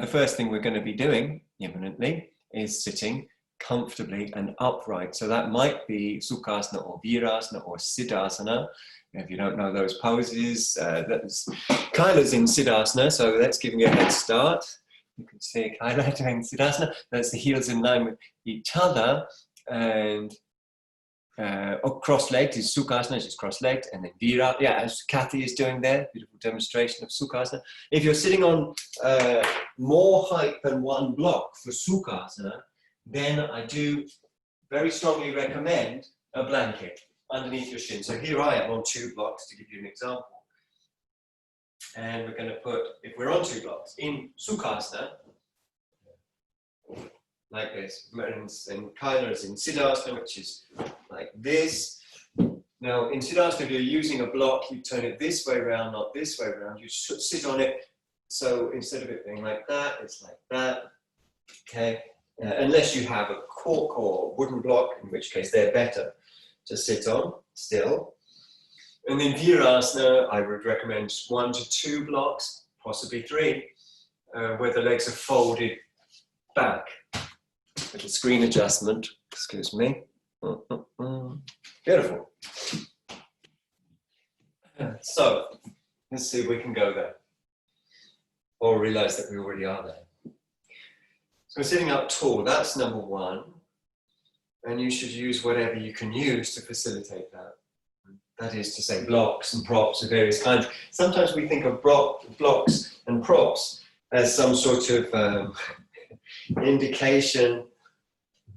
the first thing we're going to be doing imminently is sitting comfortably and upright. So that might be Sukhasana or Virasana or Siddhasana. If you don't know those poses, that's Kaila's in Siddhasana, so that's giving you a head start. You can see Kaila doing Siddhasana. That's the heels in line with each other, and cross-legged is Sukhasana, she's cross-legged, and then Vira, yeah, as Kathy is doing there, beautiful demonstration of Sukhasana. If you're sitting on more height than one block for Sukhasana, then I do very strongly recommend a blanket underneath your shin. So here I am on 2 blocks to give you an example. And we're going to put, if we're on 2 blocks, in Sukhasana, like this, and Kaila is in Siddhasana, which is like this. Now in Siddhasana, if you're using a block, you turn it this way around, not this way around. You should sit on it. So instead of it being like that, it's like that. Okay. Unless you have a cork or wooden block, in which case they're better to sit on still. And then Virasana, I would recommend 1 to 2 blocks, possibly 3, where the legs are folded back. Little screen adjustment, excuse me. Beautiful. So, let's see if we can go there. Or realize that we already are there. So sitting up tall, that's number 1. And you should use whatever you can use to facilitate that. That is to say, blocks and props of various kinds. Sometimes we think of blocks and props as some sort of indication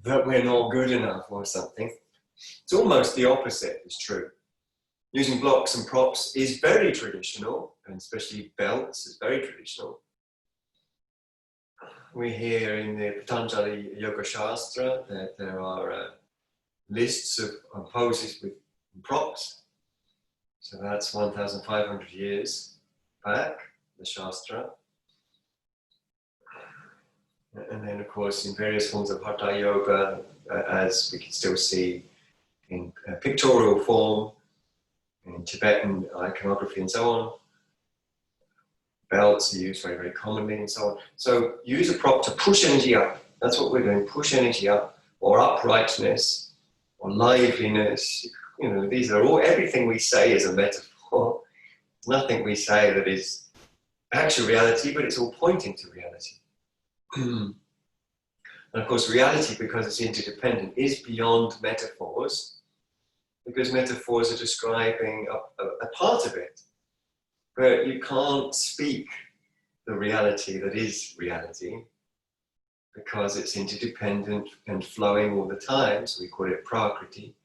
that we're not good enough or something. It's almost the opposite is true. Using blocks and props is very traditional, and especially belts is very traditional. We hear in the Patanjali Yoga Shastra that there are lists of poses with props. So that's 1,500 years back, the Shastra. And then, of course, in various forms of Hatha Yoga, as we can still see in pictorial form, in Tibetan iconography and so on, belts are used very, very commonly and so on. So use a prop to push energy up. That's what we're doing, push energy up, or uprightness, or liveliness. You know, these are all, everything we say is a metaphor. Nothing we say that is actual reality, but it's all pointing to reality. And of course, reality, because it's interdependent, is beyond metaphors, because metaphors are describing a part of it. But you can't speak the reality that is reality, because it's interdependent and flowing all the time, so we call it prakriti,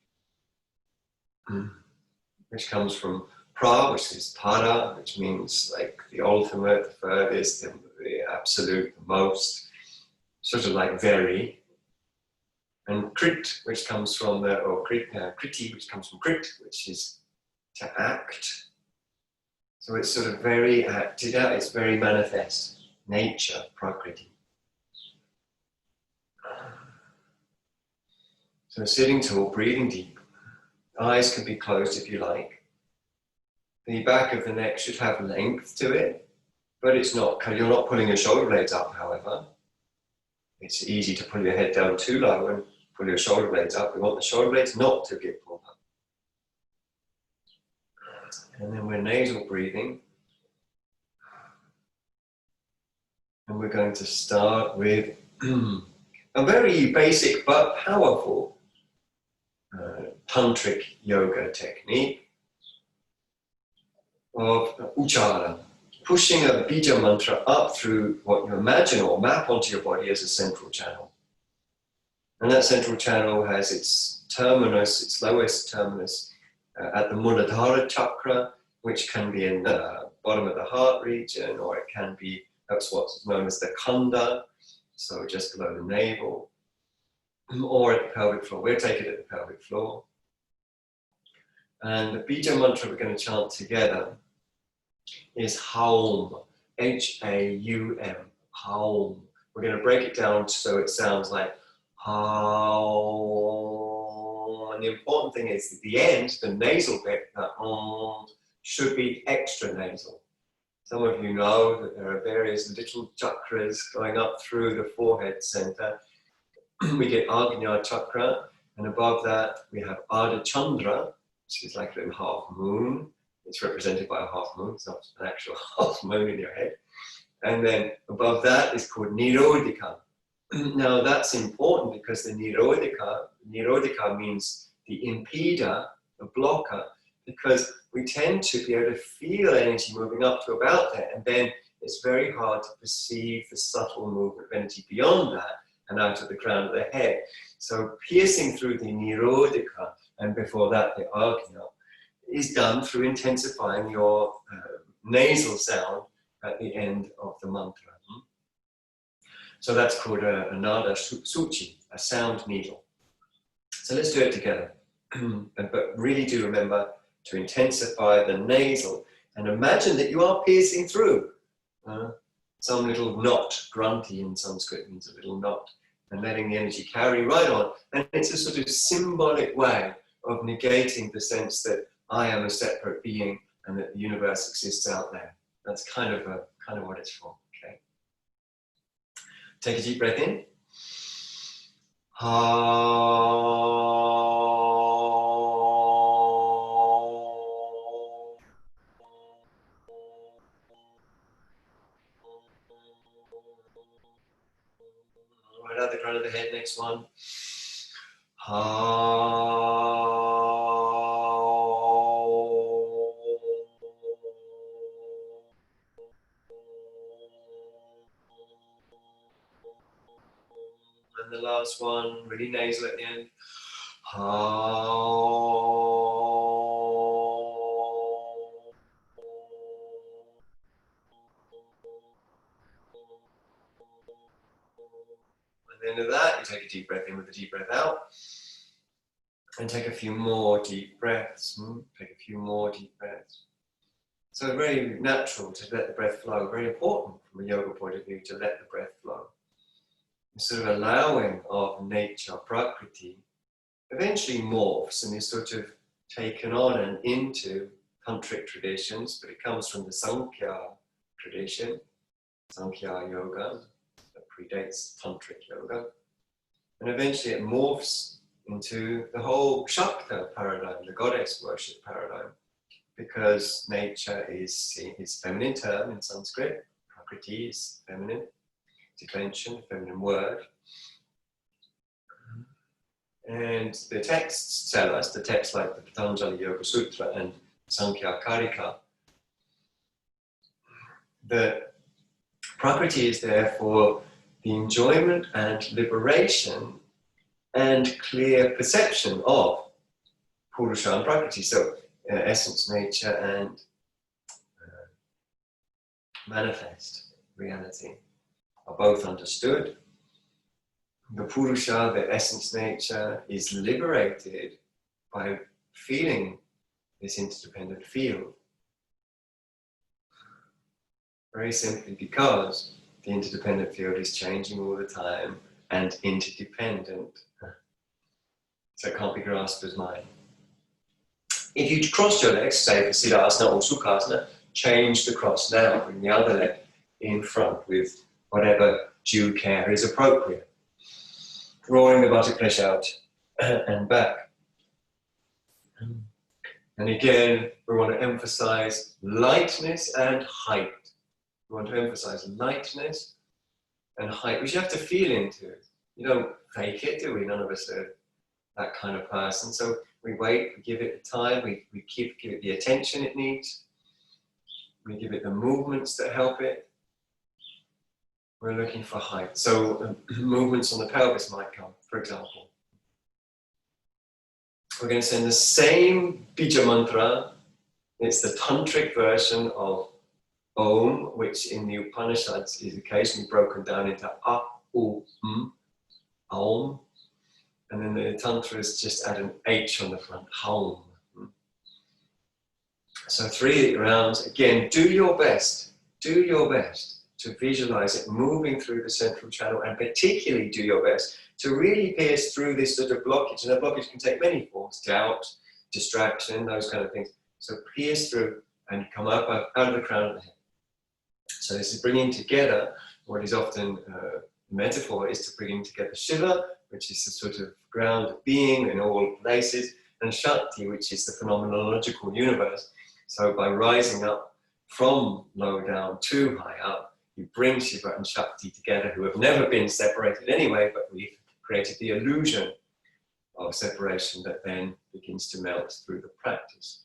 which comes from pra, which is para, which means like the ultimate, the furthest, the absolute, the most, sort of like very. And krit, which comes from the, or kriti, which comes from krit, which is to act. So it's sort of very acted out, it's very manifest, nature, prakriti. So sitting tall, breathing deep. Eyes can be closed if you like. The back of the neck should have length to it, but it's not, you're not pulling your shoulder blades up, however. It's easy to pull your head down too low and pull your shoulder blades up. We want the shoulder blades not to get pulled up. And then we're nasal breathing. And we're going to start with a very basic but powerful tantrik yoga technique of uchara, pushing a bija mantra up through what you imagine or map onto your body as a central channel. And that central channel has its terminus, its lowest terminus at the Muladhara chakra, which can be in the bottom of the heart region, or it can be, that's what's known as the khanda, so just below the navel, or at the pelvic floor. We'll take it at the pelvic floor. And the bija mantra we're going to chant together is haum, H-A-U-M, haum. We're going to break it down so it sounds like haum. And the important thing is that the end, the nasal bit, the haum, should be extra nasal. Some of you know that there are various little chakras going up through the forehead center. We get Agnya chakra, and above that we have Ardha Chandra, which is like a little half moon. It's represented by a half moon, it's not an actual half moon in your head. And then above that is called Nirodhika. Now that's important because the Nirodhika means the impeder, the blocker, because we tend to be able to feel energy moving up to about there, and then it's very hard to perceive the subtle movement of energy beyond that and out of the crown of the head. So piercing through the Nirodhika, and before that the Agnya, is done through intensifying your nasal sound at the end of the mantra. So that's called a nada suchi, a sound needle. So let's do it together. But really do remember to intensify the nasal and imagine that you are piercing through some little knot. Granti in Sanskrit means a little knot, and letting the energy carry right on. And it's a sort of symbolic way of negating the sense that I am a separate being and that the universe exists out there. That's kind of what it's for. Okay. Take a deep breath in. Right out the crown of the head, next one. And the last one, really nasal at the end. At the end of that, you take a deep breath in with a deep breath out. And take a few more deep breaths. Take a few more deep breaths. So very natural to let the breath flow. Very important from a yoga point of view to let the breath flow. Sort of allowing of nature, prakriti, eventually morphs and is sort of taken on and into tantrik traditions, but it comes from the Sankhya tradition, Sankhya yoga, that predates tantric yoga. And eventually it morphs into the whole Shakta paradigm, the goddess worship paradigm, because nature is feminine term in Sanskrit, prakriti is feminine, declension, feminine word. And the texts tell us, the texts like the Patanjali Yoga Sutra and Sankhya Karika, that prakriti is there for the enjoyment and liberation and clear perception of Purusha and Prakriti. So essence, nature and manifest reality are both understood. The Purusha, the essence nature, is liberated by feeling this interdependent field. Very simply because the interdependent field is changing all the time and interdependent. So it can't be grasped as mine. If you cross your legs, say for Siddhasana or Sukhasana, change the cross now, bring the other leg in front with whatever due care is appropriate. Drawing the buttock flesh out and back. And again, we want to emphasize lightness and height. We want to emphasize lightness and height, which you have to feel into. You don't fake it, do we? None of us are that kind of person. So we wait, we give it the time, we give it the attention it needs. We give it the movements that help it. We're looking for height. So movements on the pelvis might come, for example. We're going to send the same bija mantra. It's the tantric version of Om, which in the Upanishads is occasionally broken down into A, U, M, Aum. And then the tantras just add an H on the front, haum. So 3 rounds. Again, do your best to visualize it moving through the central channel, and particularly do your best to really pierce through this sort of blockage. And a blockage can take many forms, doubt, distraction, those kind of things. So pierce through and come up out of the crown of the head. So this is bringing together what is often metaphor is to bringing together Shiva, which is the sort of ground of being in all places, and Shakti, which is the phenomenological universe. So by rising up from low down to high up, you bring Shiva and Shakti together, who have never been separated anyway, but we've created the illusion of separation that then begins to melt through the practice.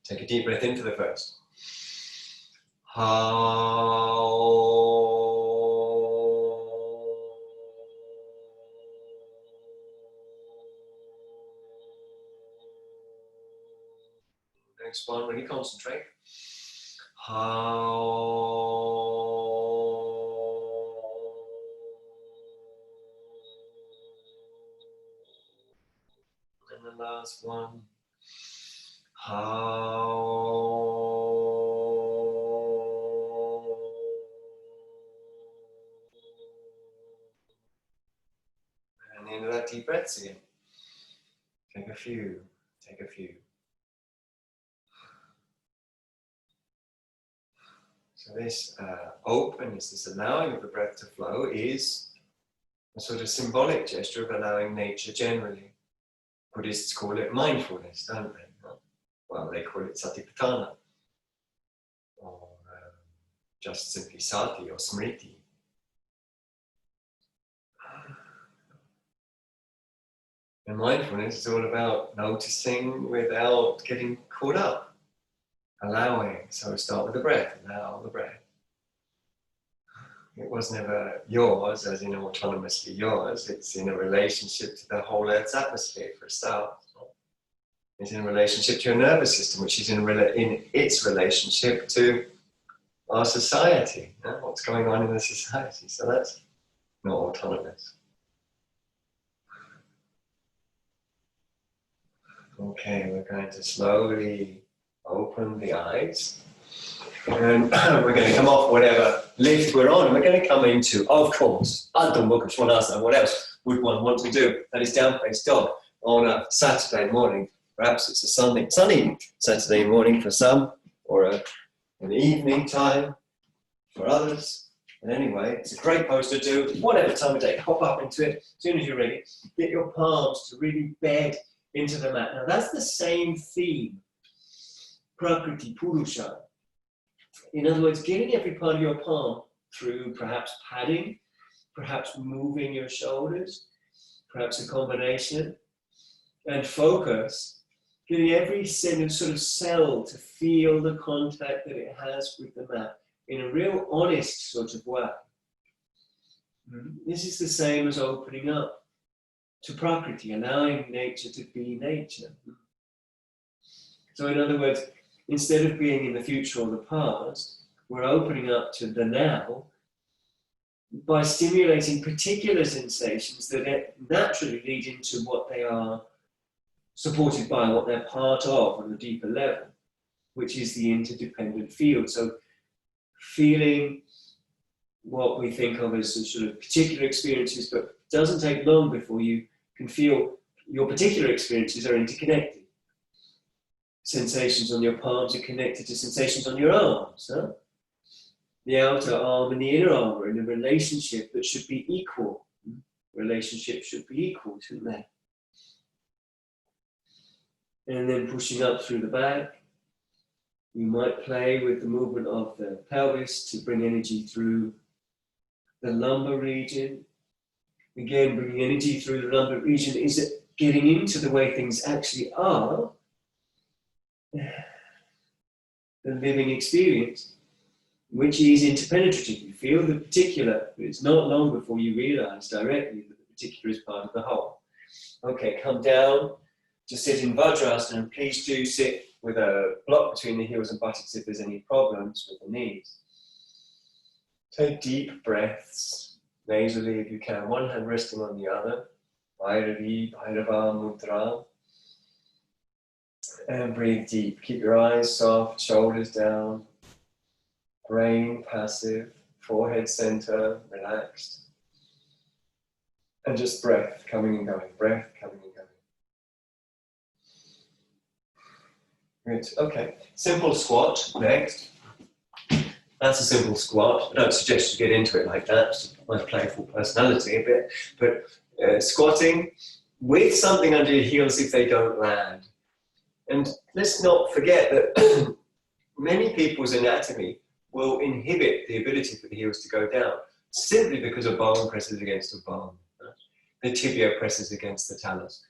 Take a deep breath into the first. Next one, really concentrate. And the last one. And into that deep breaths again. Take a few, take a few. So this openness, this allowing of the breath to flow is a sort of symbolic gesture of allowing nature generally. Buddhists call it mindfulness, don't they? Well, they call it satipatthana, or just simply sati or smriti. And mindfulness is all about noticing without getting caught up. Allowing, so start with the breath, allow the breath. It was never yours, as in autonomously yours, it's in a relationship to the whole Earth's atmosphere for a start. It's in a relationship to your nervous system, which is in its relationship to our society, what's going on in the society, so that's not autonomous. Okay, we're going to slowly open the eyes, and we're going to come off whatever lift we're on, and we're going to come into, of course, Adho Mukha Svanasana. What else would one want to do? That is down face dog on a Saturday morning. Perhaps it's a sunny Saturday morning for some, or an evening time for others. And anyway, it's a great pose to do whatever time of day. Hop up into it as soon as you're ready. Get your palms to really bed into the mat. Now that's the same theme. Prakriti, Purusha. In other words, getting every part of your palm through perhaps padding, perhaps moving your shoulders, perhaps a combination, and focus, getting every sort of cell to feel the contact that it has with the mat in a real honest sort of way. This is the same as opening up to Prakriti, allowing nature to be nature. So in other words, instead of being in the future or the past, we're opening up to the now by stimulating particular sensations that naturally lead into what they are supported by, what they're part of on a deeper level, which is the interdependent field. So feeling what we think of as sort of particular experiences, but it doesn't take long before you can feel your particular experiences are interconnected. Sensations on your palms are connected to sensations on your arms. The outer arm and the inner arm are in a relationship that should be equal. Relationships should be equal, shouldn't they? And then pushing up through the back, you might play with the movement of the pelvis to bring energy through the lumbar region. Again, bringing energy through the lumbar region is getting into the way things actually are, the living experience, which is interpenetrative. You feel the particular, but it's not long before you realize directly that the particular is part of the whole. Okay, come down to sit in Vajrasana, and please do sit with a block between the heels and buttocks if there's any problems with the knees. Take deep breaths, nasally if you can, one hand resting on the other. Bhairavi, Bhairava Mudra. And breathe deep. Keep your eyes soft, shoulders down. Brain passive, forehead center, relaxed. And just breath coming and going, breath coming and going. Good, okay. Simple squat next. That's a simple squat. I don't suggest you get into it like that. It's my playful personality a bit. But squatting with something under your heels if they don't land. And let's not forget that many people's anatomy will inhibit the ability for the heels to go down simply because a bone presses against a bone. The tibia presses against the talus.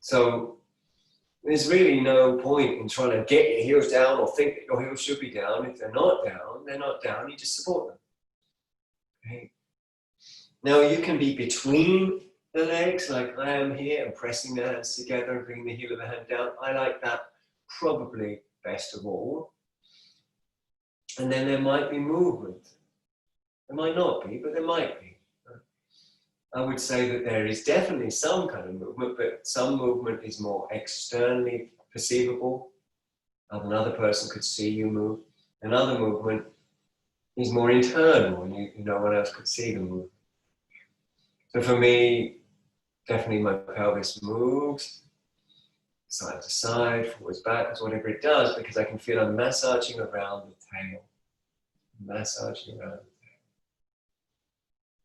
So there's really no point in trying to get your heels down or think that your heels should be down. If they're not down, you just support them. Okay. Now you can be between the legs like I am here and pressing the hands together and bringing the heel of the hand down. I like that probably best of all. And then there might be movement. There might not be, but there might be. I would say that there is definitely some kind of movement, but some movement is more externally perceivable. Another person could see you move. Another movement is more internal, and no one else could see the movement. So for me, definitely my pelvis moves side to side, forwards, backwards, whatever it does, because I can feel I'm massaging around the tail. Massaging around the tail.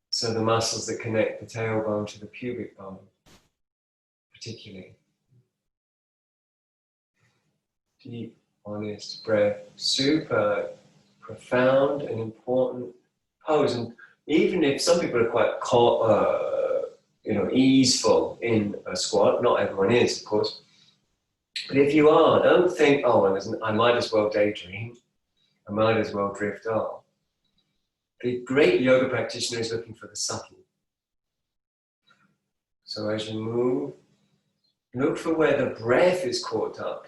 So the muscles that connect the tailbone to the pubic bone, particularly. Deep, honest breath, super profound and important pose. And even if some people are quite easeful in a squat, not everyone is, of course. But if you are, don't think, oh, I might as well daydream. I might as well drift off. The great yoga practitioner is looking for the subtle. So as you move, look for where the breath is caught up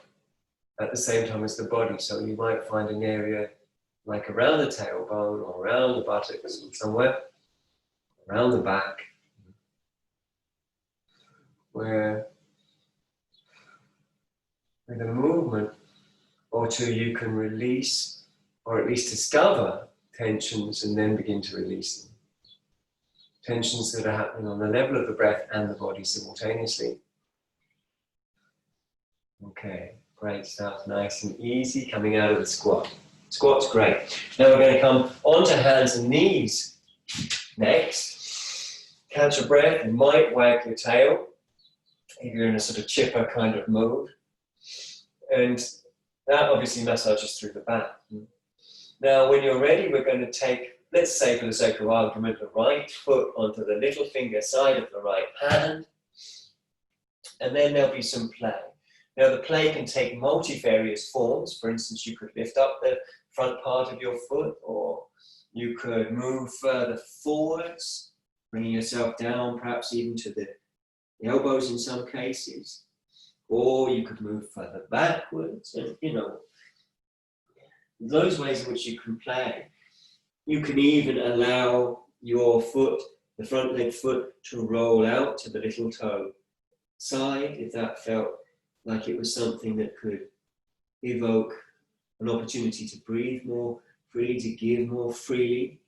at the same time as the body. So you might find an area like around the tailbone or around the buttocks or somewhere, around the back, where with a movement or two you can release or at least discover tensions and then begin to release them. Tensions that are happening on the level of the breath and the body simultaneously. Okay, great stuff, nice and easy coming out of the squat. Squat's great. Now we're going to come onto hands and knees next. Catch your breath, you might wag your tail if you're in a sort of chipper kind of mode. And that obviously massages through the back. Now, when you're ready, we're going to take, let's say for the sake of argument, the right foot onto the little finger side of the right hand. And then there'll be some play. Now, the play can take multifarious forms. For instance, you could lift up the front part of your foot, or you could move further forwards, bringing yourself down, perhaps even to the elbows in some cases. Or you could move further backwards, and those ways in which you can play. You can even allow your foot, the front leg foot, to roll out to the little toe side if that felt like it was something that could evoke an opportunity to breathe more freely, to give more freely,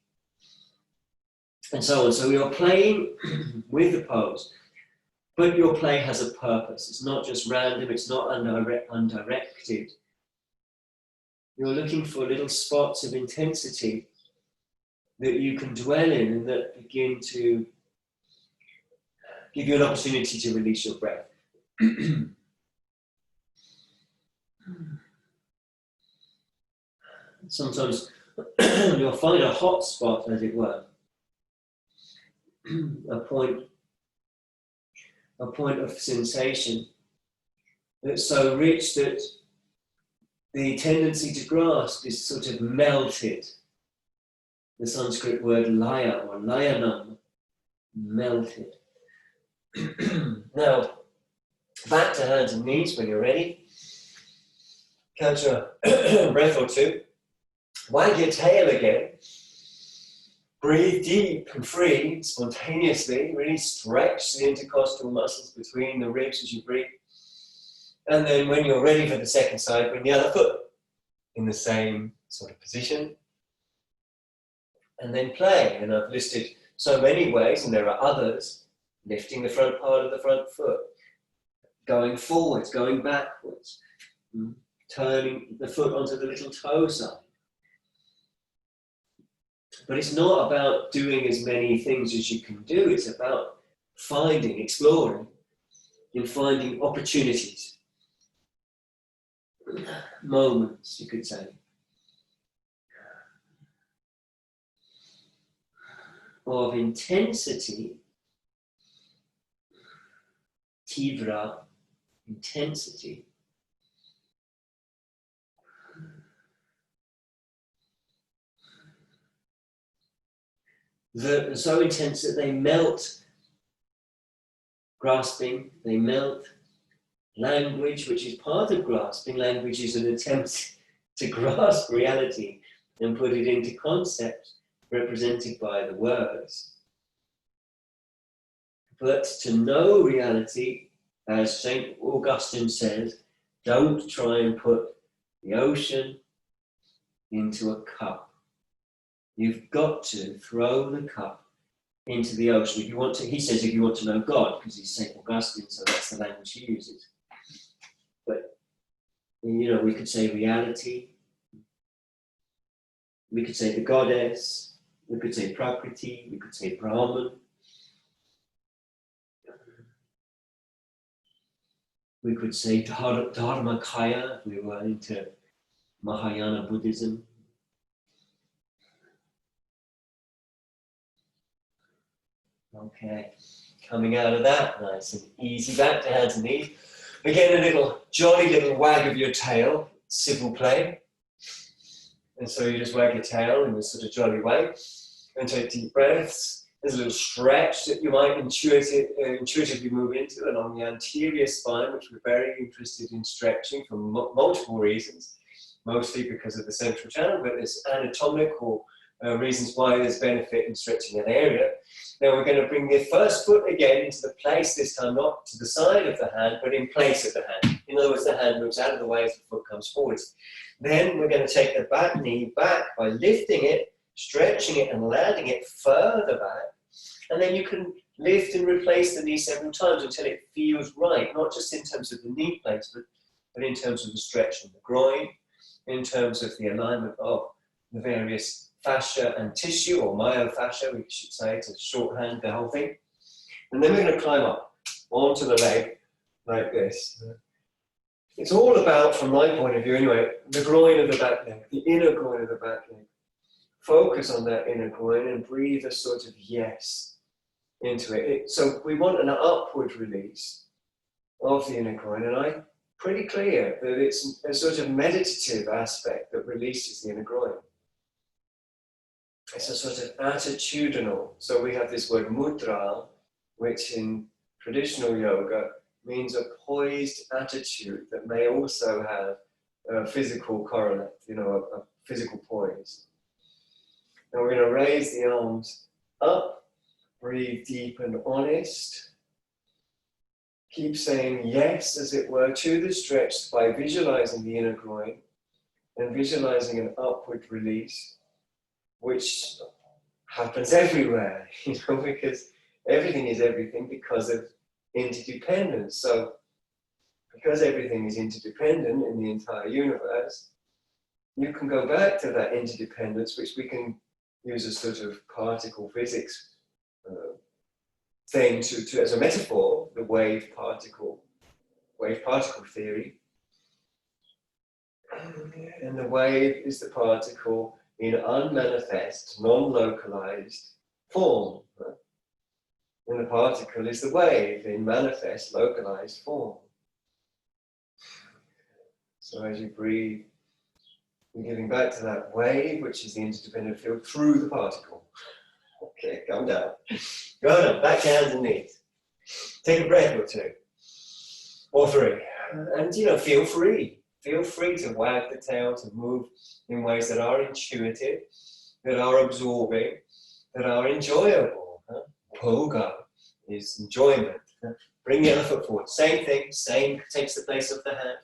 and so on. So you're playing with the pose, but your play has a purpose. It's not just random, it's not undirected. You're looking for little spots of intensity that you can dwell in and that begin to give you an opportunity to release your breath. Sometimes you'll find a hot spot, as it were, a point of sensation that's so rich that the tendency to grasp is sort of melted. The Sanskrit word laya or layanam, melted. Now, back to hands and knees when you're ready. Catch a breath or two. Wag your tail again. Breathe deep and free, spontaneously. Really stretch the intercostal muscles between the ribs as you breathe. And then when you're ready for the second side, bring the other foot in the same sort of position. And then play. And I've listed so many ways, and there are others. Lifting the front part of the front foot. Going forwards, going backwards. Turning the foot onto the little toe side. But it's not about doing as many things as you can do. It's about finding, exploring, and finding opportunities, moments, you could say, of intensity, tivra, intensity, that are so intense that they melt grasping, they melt language, which is part of grasping. Language is an attempt to grasp reality and put it into concept represented by the words. But to know reality, as St. Augustine says, don't try and put the ocean into a cup. You've got to throw the cup into the ocean. If you want to, he says, if you want to know God, because he's St. Augustine, so that's the language he uses. But, you know, we could say reality, we could say the goddess, we could say Prakriti, we could say Brahman. We could say Dharmakaya if we were into Mahayana Buddhism. Okay, coming out of that, nice and easy, back to hands and knees. Again, a little jolly little wag of your tail, civil play. And so you just wag your tail in this sort of jolly way and take deep breaths. There's a little stretch that you might intuitively move into along the anterior spine, which we're very interested in stretching for multiple reasons, mostly because of the central channel, but there's anatomical reasons why there's benefit in stretching that area. Now we're going to bring the first foot again into the place, this time not to the side of the hand, but in place of the hand. In other words, the hand moves out of the way as the foot comes forwards. Then we're going to take the back knee back by lifting it, stretching it and landing it further back. And then you can lift and replace the knee several times until it feels right, not just in terms of the knee placement, but in terms of the stretch in the groin, in terms of the alignment of the various fascia and tissue, or myofascia, we should say, to shorthand the whole thing. And then we're going to climb up onto the leg like this. It's all about, from my point of view anyway, the groin of the back leg, the inner groin of the back leg. Focus on that inner groin and breathe a sort of yes into it. So we want an upward release of the inner groin, and I'm pretty clear that it's a sort of meditative aspect that releases the inner groin. It's a sort of attitudinal. So we have this word mudra, which in traditional yoga means a poised attitude that may also have a physical correlate, you know, a physical poise. Now we're going to raise the arms up, breathe deep and honest. Keep saying yes, as it were, to the stretch by visualizing the inner groin and visualizing an upward release, which happens everywhere, you know, because everything is everything because of interdependence. So, because everything is interdependent in the entire universe, you can go back to that interdependence, which we can use a sort of particle physics thing to as a metaphor, the wave particle theory. And the wave is the particle in unmanifest, non-localized form. And the particle is the wave in manifest, localized form. So as you breathe, you're giving back to that wave, which is the interdependent field, through the particle. Okay, calm down. Go down, back to hands and knees. Take a breath or two, or three. And, you know, feel free. Feel free to wag the tail, to move in ways that are intuitive, that are absorbing, that are enjoyable. Bhoga is enjoyment. Bring the other foot forward. Same thing, same takes the place of the hand.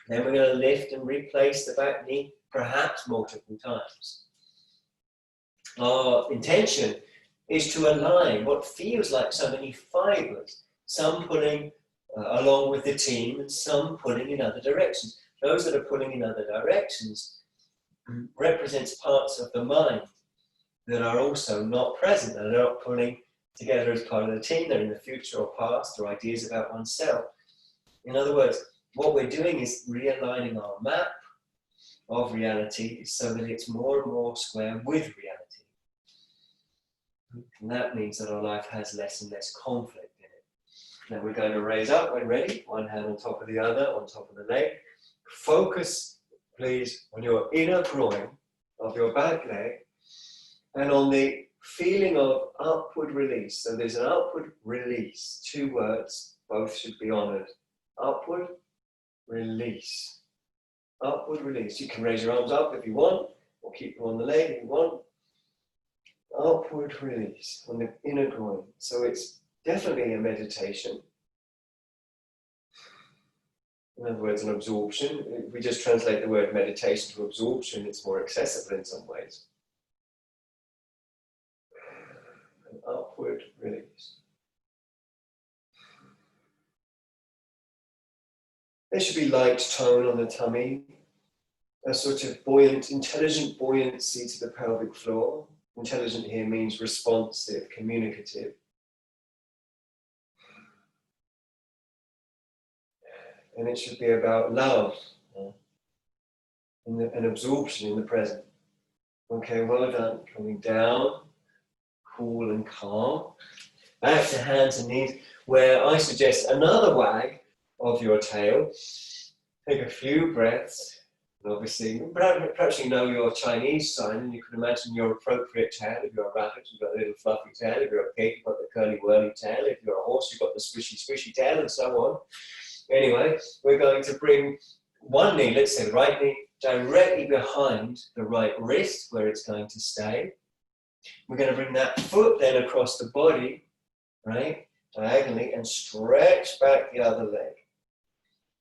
Then we're going to lift and replace the back knee, perhaps multiple times. Our intention is to align what feels like so many fibers, some pulling along with the team and some pulling in other directions. Those that are pulling in other directions represents parts of the mind that are also not present, that are not pulling together as part of the team. They're in the future or past, or ideas about oneself. In other words, what we're doing is realigning our map of reality so that it's more and more square with reality. And that means that our life has less and less conflict in it. Now we're going to raise up when ready, one hand on top of the other, on top of the leg. Focus, please, on your inner groin of your back leg and on the feeling of upward release. So there's an upward release, 2 words, both should be honored. Upward release. Upward release. You can raise your arms up if you want, or keep them on the leg if you want. Upward release on the inner groin. So it's definitely a meditation. In other words, an absorption. If we just translate the word meditation to absorption, it's more accessible in some ways. An upward release. There should be light tone on the tummy, a sort of buoyant, intelligent buoyancy to the pelvic floor. Intelligent here means responsive, communicative. And it should be about love and absorption in the present. Okay, well done. Coming down, cool and calm. Back to hands and knees, where I suggest another wag of your tail. Take a few breaths. And obviously, perhaps you know your Chinese sign, and you can imagine your appropriate tail. If you're a rabbit, you've got a little fluffy tail. If you're a pig, you've got the curly whirly tail. If you're a horse, you've got the squishy tail, and so on. Anyway, we're going to bring one knee, let's say the right knee, directly behind the right wrist, where it's going to stay. We're going to bring that foot then across the body, right, diagonally, and stretch back the other leg.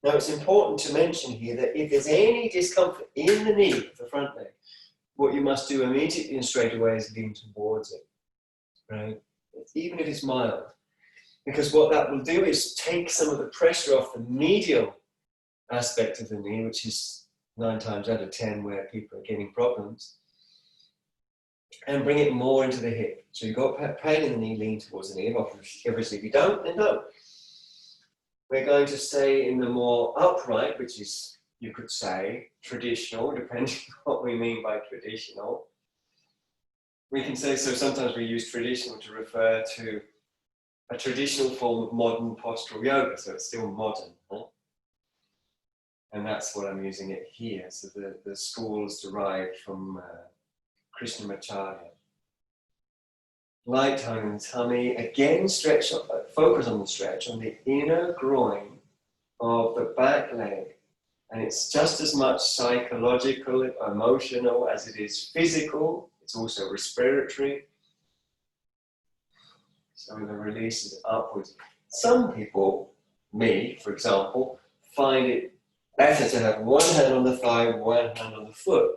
Now, it's important to mention here that if there's any discomfort in the knee of the front leg, what you must do immediately and straight away is lean towards it, right? Even if it's mild. Because what that will do is take some of the pressure off the medial aspect of the knee, which is 9 times out of 10 where people are getting problems, and bring it more into the hip. So you've got pain in the knee, lean towards the knee. Obviously, if you don't, then don't. We're going to stay in the more upright, which is, you could say, traditional, depending on what we mean by traditional. We can say, so sometimes we use traditional to refer to a traditional form of modern postural yoga, so it's still modern. Huh? And that's what I'm using it here. So the school's derived from Krishnamacharya. Light tone in the tummy. Again, stretch, focus on the stretch on the inner groin of the back leg. And it's just as much psychological, emotional as it is physical. It's also respiratory. So the release is upwards. Some people, me for example, find it better to have one hand on the thigh, one hand on the foot,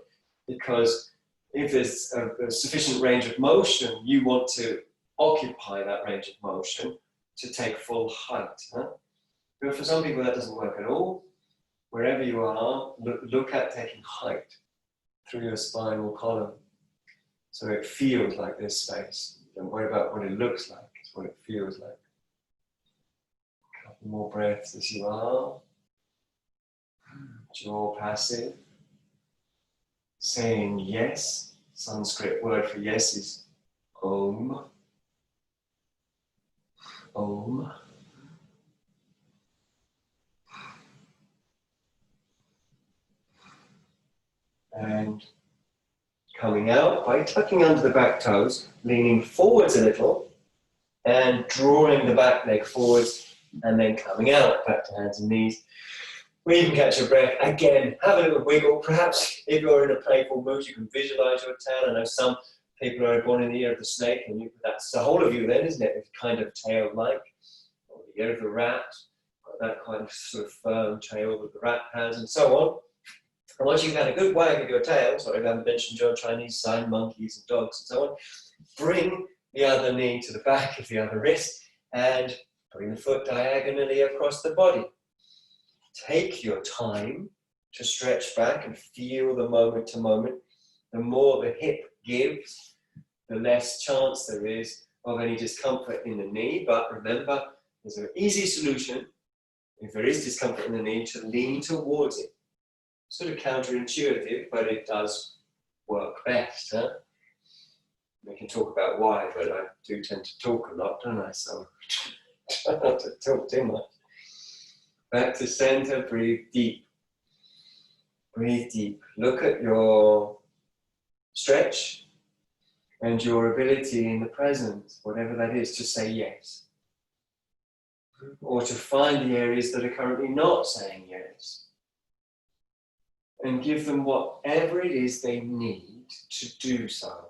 because if there's a sufficient range of motion, you want to occupy that range of motion to take full height. Huh? But for some people that doesn't work at all. Wherever you are, look at taking height through your spinal column. So it feels like there's space. Don't worry about what it looks like, it's what it feels like. A couple more breaths as you are. Jaw passive. Saying yes. Sanskrit word for yes is Om. Om. And coming out by tucking under the back toes, leaning forwards a little, and drawing the back leg forwards, and then coming out, back to hands and knees. Where you can catch your breath. Again, have a little wiggle. Perhaps if you're in a playful mood, you can visualize your tail. I know some people are born in the ear of the snake, and that's the whole of you then, isn't it? It's kind of tail-like. Or the ear of the rat, that kind of sort of firm tail that the rat has, and so on. And once you've had a good wag of your tail, sorry, I haven't mentioned your Chinese sign, monkeys and dogs and so on, bring the other knee to the back of the other wrist and bring the foot diagonally across the body. Take your time to stretch back and feel the moment to moment. The more the hip gives, the less chance there is of any discomfort in the knee. But remember, there's an easy solution, if there is discomfort in the knee, to lean towards it. Sort of counterintuitive, but it does work best. Huh? We can talk about why, but I do tend to talk a lot, don't I? So try not to talk too much. Back to center, breathe deep. Breathe deep. Look at your stretch and your ability in the present, whatever that is, to say yes. Or to find the areas that are currently not saying yes. And give them whatever it is they need to do so.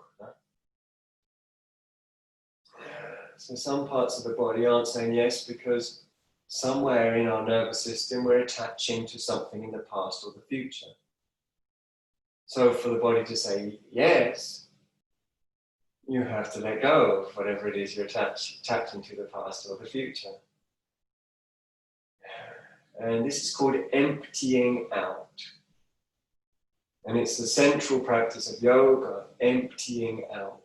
So some parts of the body aren't saying yes because somewhere in our nervous system we're attaching to something in the past or the future. So for the body to say yes, you have to let go of whatever it is you're attaching to the past or the future. And this is called emptying out. And it's the central practice of yoga, emptying out.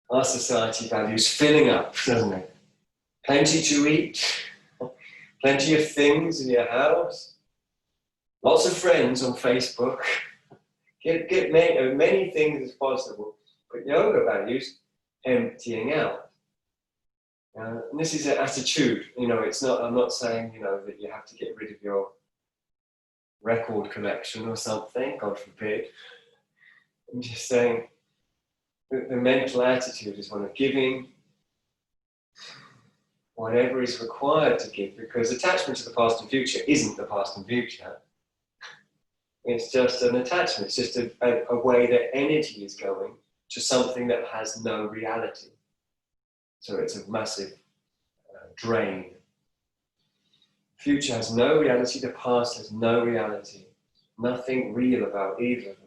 Our society values filling up, doesn't it? Plenty to eat, plenty of things in your house, lots of friends on Facebook. Get many things as possible. But yoga values emptying out. And this is an attitude. It's not. I'm not saying that you have to get rid of your record collection or something. God forbid. I'm just saying. The mental attitude is one of giving whatever is required to give, because attachment to the past and future isn't the past and future. It's just an attachment. It's just a way that energy is going to something that has no reality. So it's a massive drain. Future has no reality. The past has no reality. Nothing real about either of them.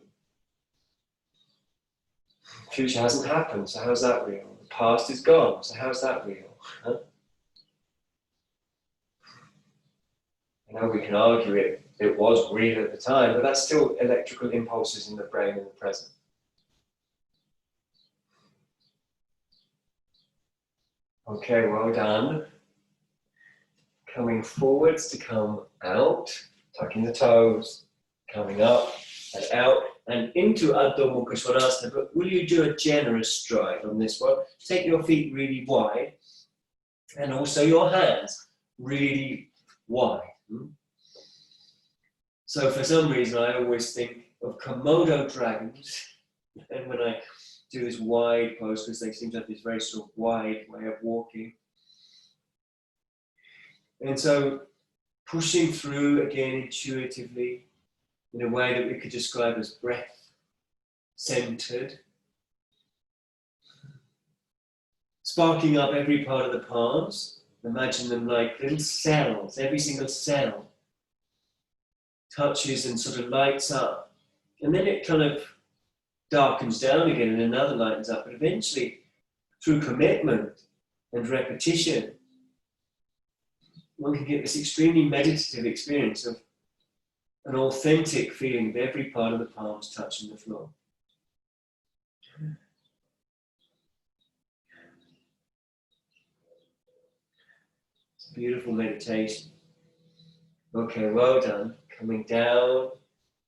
Future hasn't happened, so how's that real? The past is gone, so how's that real? Huh? We can argue it was real at the time, but that's still electrical impulses in the brain in the present. Okay, well done. Coming forwards to come out, tucking the toes, coming up and out. And into Adho Mukha Svanasana, but will you do a generous stride on this one? Take your feet really wide, and also your hands really wide. So for some reason, I always think of Komodo dragons, and when I do this wide pose, because they seem to have this very sort of wide way of walking. And so pushing through again intuitively, in a way that we could describe as breath-centered. Sparking up every part of the palms. Imagine them like little cells. Every single cell touches and sort of lights up. And then it kind of darkens down again and another lightens up. But eventually, through commitment and repetition, one can get this extremely meditative experience of an authentic feeling of every part of the palms touching the floor. It's a beautiful meditation. Okay, well done. Coming down,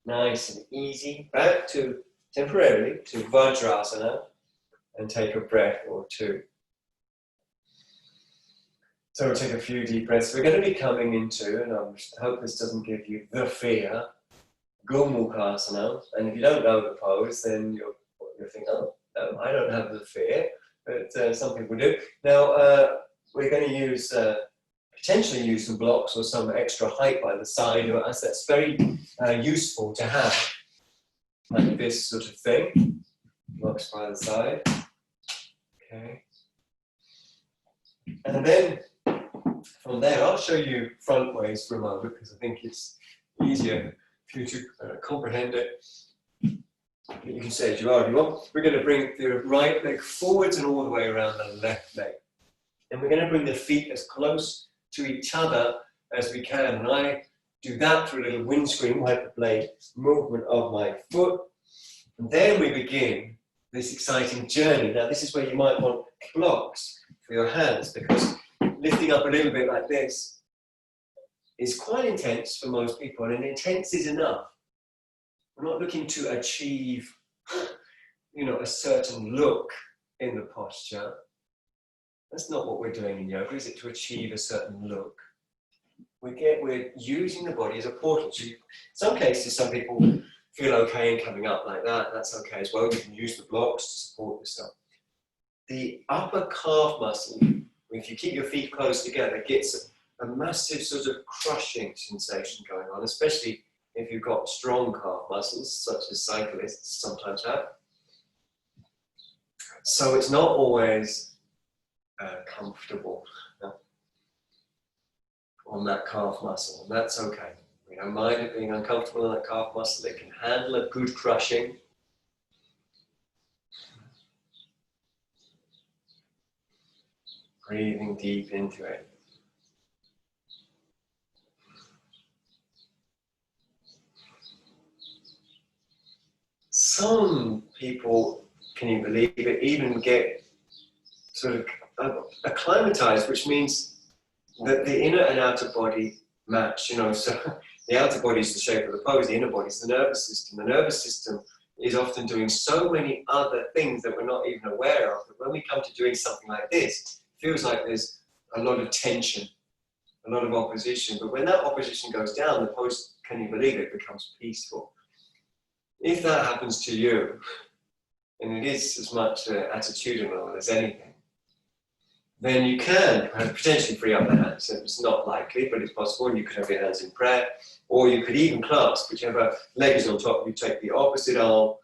nice and easy. Back to, temporarily, to Vajrasana, and take a breath or two. So we'll take a few deep breaths. We're going to be coming into, and I hope this doesn't give you the fear, Gomukhasana. And if you don't know the pose, then you'll think, oh, no, I don't have the fear, but some people do. Now, we're going to potentially use some blocks or some extra height by the side of us. That's very useful to have, like this sort of thing. Blocks by the side. Okay. And then, from there, I'll show you front ways for a moment because I think it's easier for you to comprehend it. You can say as you are if you want. We're going to bring the right leg forwards and all the way around the left leg. And we're going to bring the feet as close to each other as we can. And I do that through a little windscreen wiper blade movement of my foot. And then we begin this exciting journey. Now, this is where you might want blocks for your hands, because lifting up a little bit like this is quite intense for most people, and intense is enough. We're not looking to achieve, you know, a certain look in the posture. That's not what we're doing in yoga, is it, to achieve a certain look? We're using the body as a portal. So in some cases, some people feel okay in coming up like that. That's okay as well. You can use the blocks to support yourself. The upper calf muscle, if you keep your feet close together, gets a massive sort of crushing sensation going on, especially if you've got strong calf muscles, such as cyclists sometimes have. So it's not always comfortable on that calf muscle, and that's okay. We don't mind it being uncomfortable on that calf muscle. It can handle a good crushing. Breathing deep into it. Some people, can you believe it, even get sort of acclimatized, which means that the inner and outer body match, you know. So the outer body is the shape of the pose, the inner body is the nervous system. The nervous system is often doing so many other things that we're not even aware of, that when we come to doing something like this, it feels like there's a lot of tension, a lot of opposition. But when that opposition goes down, the pose, can you believe it, becomes peaceful. If that happens to you, and it is as much attitudinal as anything, then you can potentially free up the hands. It's not likely, but it's possible. And you could have your hands in prayer, or you could even clasp. Whichever leg is on top, you take the opposite arm,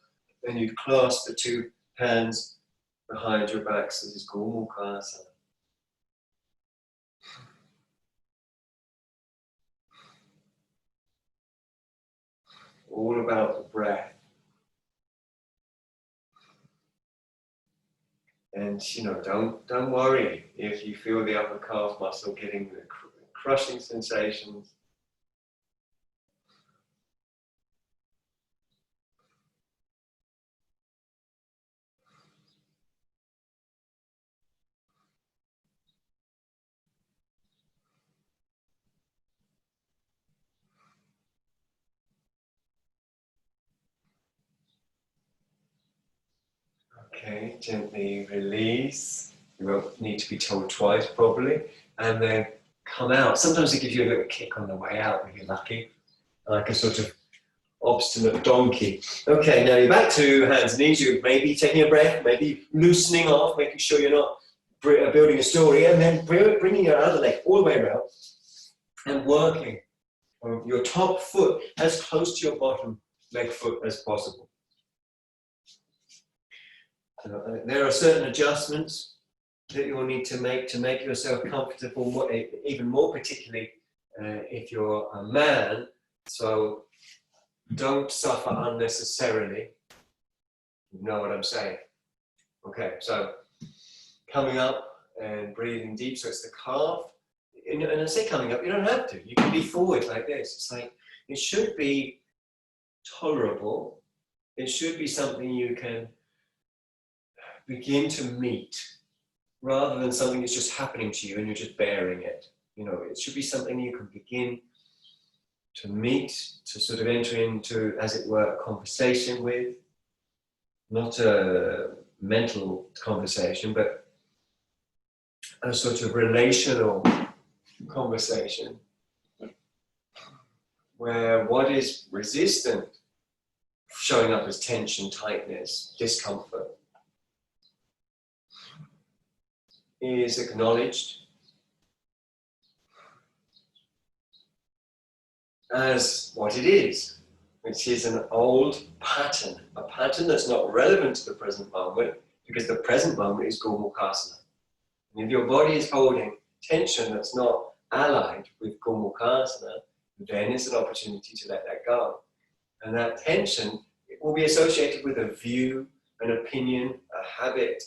and you clasp the two hands behind your back. So this is Gomukasana. All about the breath. And you know, don't worry if you feel the upper calf muscle getting the crushing sensations. Okay, gently release. You won't need to be told twice, probably. And then come out. Sometimes it gives you a little kick on the way out if you're lucky, like a sort of obstinate donkey. Okay, now you're back to hands and knees. You're maybe taking a breath, maybe loosening off, making sure you're not building a story, and then bringing your other leg all the way around and working on your top foot as close to your bottom leg foot as possible. There are certain adjustments that you'll need to make yourself comfortable, even more particularly if you're a man. So don't suffer unnecessarily. You know what I'm saying? Okay, so coming up and breathing deep. So it's the calf. And I say coming up, you don't have to. You can be forward like this. It's like, it should be tolerable. It should be something you can begin to meet, rather than something that's just happening to you and you're just bearing it. You know, it should be something you can begin to meet, to sort of enter into, as it were, a conversation with, not a mental conversation, but a sort of relational conversation, where what is resistant, showing up as tension, tightness, discomfort, is acknowledged as what it is, which is an old pattern, a pattern that's not relevant to the present moment, because the present moment is Gomukasana. And if your body is holding tension that's not allied with Gomukasana, then it's an opportunity to let that go. And that tension will be associated with a view, an opinion, a habit.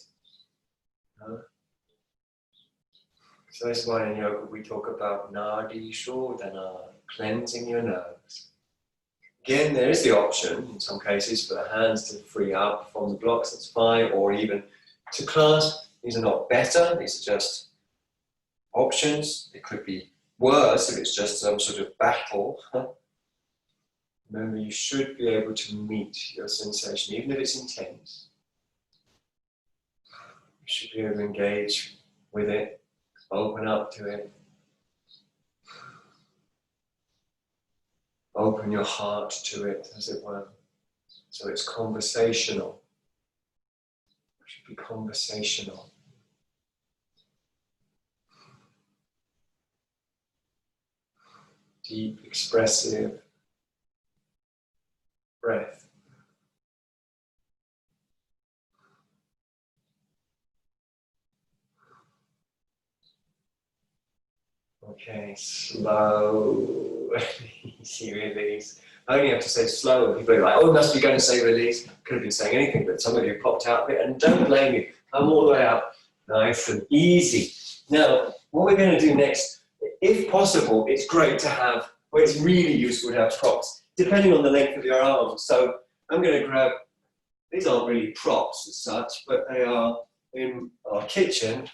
So that's why in yoga we talk about nadi shodhana, cleansing your nerves. Again, there is the option in some cases for the hands to free up from the blocks, that's fine, or even to clasp. These are not better, these are just options. It could be worse if it's just some sort of battle. Remember, you should be able to meet your sensation, even if it's intense. You should be able to engage with it, open up to it. Open your heart to it, as it were. So it's conversational. It should be conversational. Deep, expressive breath. Okay, slow, easy release. I only have to say slow. People are like, oh, must be going to say release. Could have been saying anything, but some of you popped out of it, and don't blame you. Come all the way out, nice and easy. Now, what we're going to do next, if possible, it's great to have, well, it's really useful to have props, depending on the length of your arms. So I'm going to grab, these aren't really props as such, but they are in our kitchen,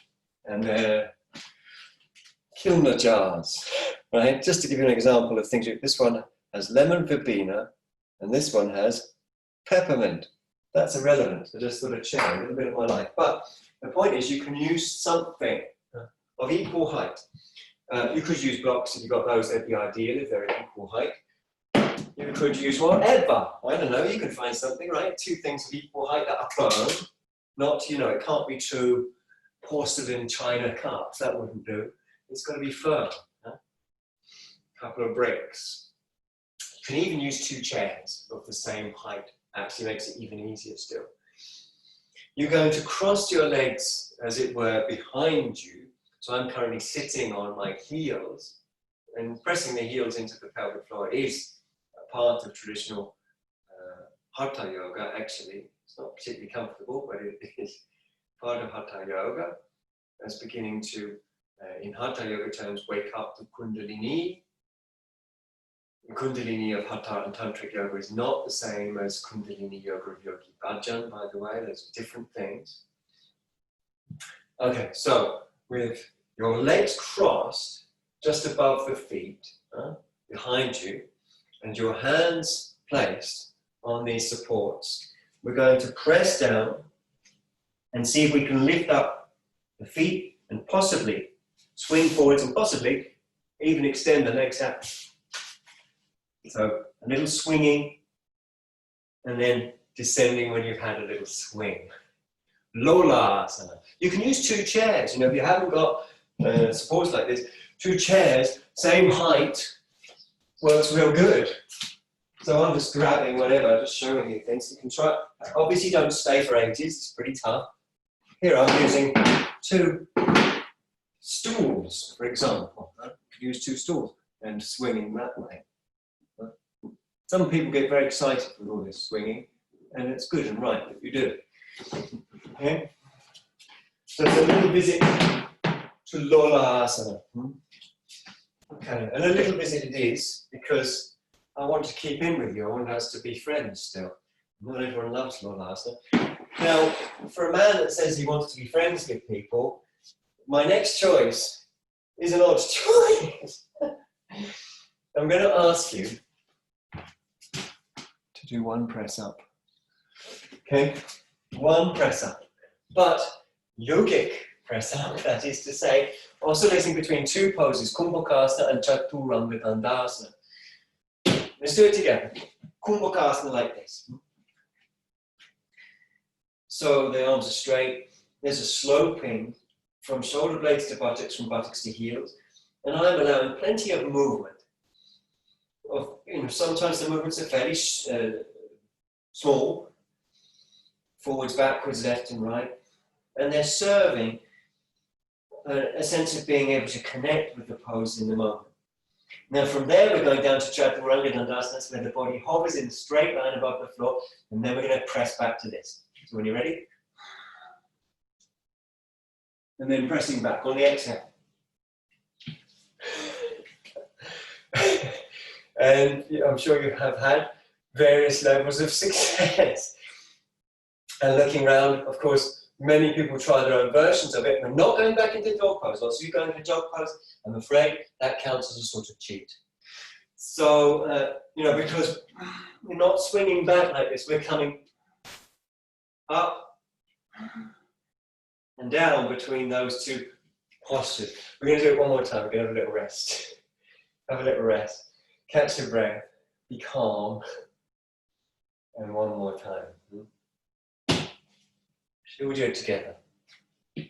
and they're kilner jars, right? Just to give you an example of things, this one has lemon verbena, and this one has peppermint. That's irrelevant, I just sort of share a little bit of my life. But the point is, you can use something of equal height. You could use blocks if you've got those, that'd be ideal if they're at equal height. You could use whatever, I don't know, you can find something, right? Two things of equal height that are firm, not, you know, it can't be two porcelain china cups, that wouldn't do. It's got to be firm. A couple of bricks. You can even use two chairs of the same height. Actually makes it even easier still. You're going to cross your legs, as it were, behind you. So I'm currently sitting on my heels, and pressing the heels into the pelvic floor is a part of traditional Hatha yoga, actually. It's not particularly comfortable, but it is part of Hatha yoga. It's beginning to, in Hatha yoga terms, wake up the Kundalini. The Kundalini of Hatha and Tantrik yoga is not the same as Kundalini yoga of Yogi Bhajan, by the way, those are different things. Okay, so with your legs crossed just above the feet, behind you, and your hands placed on these supports, we're going to press down and see if we can lift up the feet and possibly swing forwards and possibly even extend the legs out. So a little swinging and then descending when you've had a little swing. Lola asana. You can use two chairs, you know, if you haven't got supports like this, two chairs, same height, works real good. So I'm just grabbing whatever, just showing you things. You can try, obviously don't stay for ages, it's pretty tough. Here I'm using two stools, for example. You could use two stools and swinging that way. Some people get very excited with all this swinging, and it's good and right if you do it. Okay? So it's a little visit to Lola asana. Okay, and a little visit it is because I want to keep in with you. I want us to be friends still. Not everyone loves Lola asana. Now, for a man that says he wants to be friends with people, my next choice is an odd choice. I'm going to ask you to do one press up. Okay? One press up. But yogic press up, that is to say, oscillating between two poses, Kumbhakasana and Chaturanga Dandasana. Let's do it together. Kumbhakasana like this. So the arms are straight. There's a sloping from shoulder blades to buttocks, from buttocks to heels. And I'm allowing plenty of movement. Sometimes the movements are fairly small, forwards, backwards, left and right. And they're serving a sense of being able to connect with the pose in the moment. Now from there we're going down to Chaturanga Dandasana, that's where the body hovers in a straight line above the floor, and then we're going to press back to this. So when you're ready, and then pressing back on the exhale. And I'm sure you have had various levels of success. And looking around, of course, many people try their own versions of it. We're not going back into dog pose. Once you go into dog pose, I'm afraid that counts as a sort of cheat. So, you know, because we're not swinging back like this, we're coming up and down between those two postures. We're going to do it one more time. We're going to have a little rest. Have a little rest. Catch your breath. Be calm. And one more time. Shall we do it together? Okay.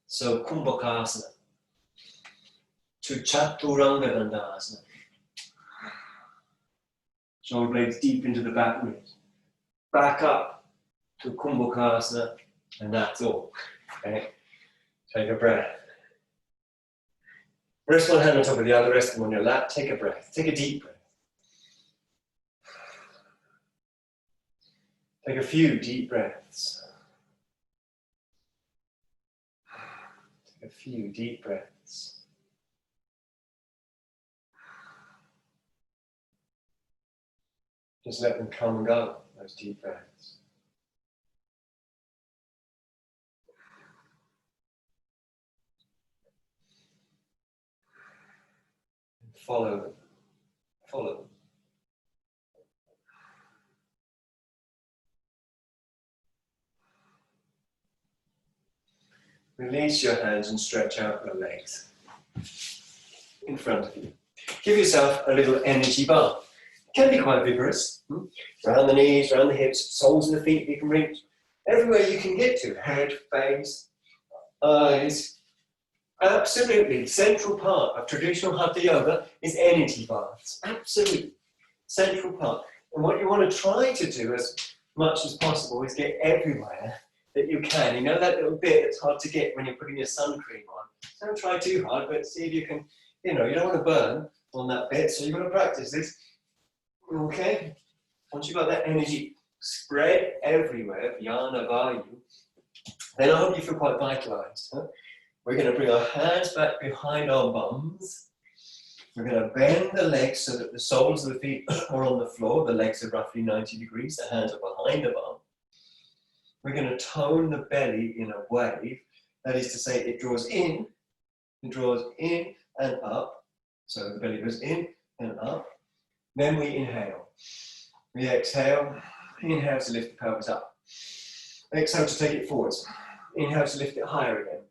So, Kumbhakasana. To Chaturanga Dandasana. Shoulder blades deep into the back ribs. Back up to Kumbhakasana, and that's all. Okay? Take a breath. Rest one hand on top of the other, rest them on your lap. Take a breath. Take a deep breath. Take a few deep breaths. Take a few deep breaths. Just let them come and go, those deep breaths. And follow them. Follow them. Release your hands and stretch out your legs in front of you. Give yourself a little energy bar. It can be quite vigorous. Round the knees, round the hips, soles of the feet you can reach. Everywhere you can get to. Head, face, eyes. Absolutely. Central part of traditional Hatha Yoga is energy bars. Absolutely. Central part. And what you want to try to do as much as possible is get everywhere that you can. You know that little bit that's hard to get when you're putting your sun cream on. Don't try too hard, but see if you can, you know, you don't want to burn on that bit, so you've got to practice this. Okay? Once you've got that energy spread everywhere, Jnana Vayu, then I hope you feel quite vitalized. Huh? We're going to bring our hands back behind our bums. We're going to bend the legs so that the soles of the feet are on the floor. The legs are roughly 90 degrees. The hands are behind the bum. We're going to tone the belly in a wave. That is to say, it draws in and up. So the belly goes in and up. Then we inhale. We exhale. Inhale to lift the pelvis up. Exhale to take it forwards. Inhale to lift it higher again.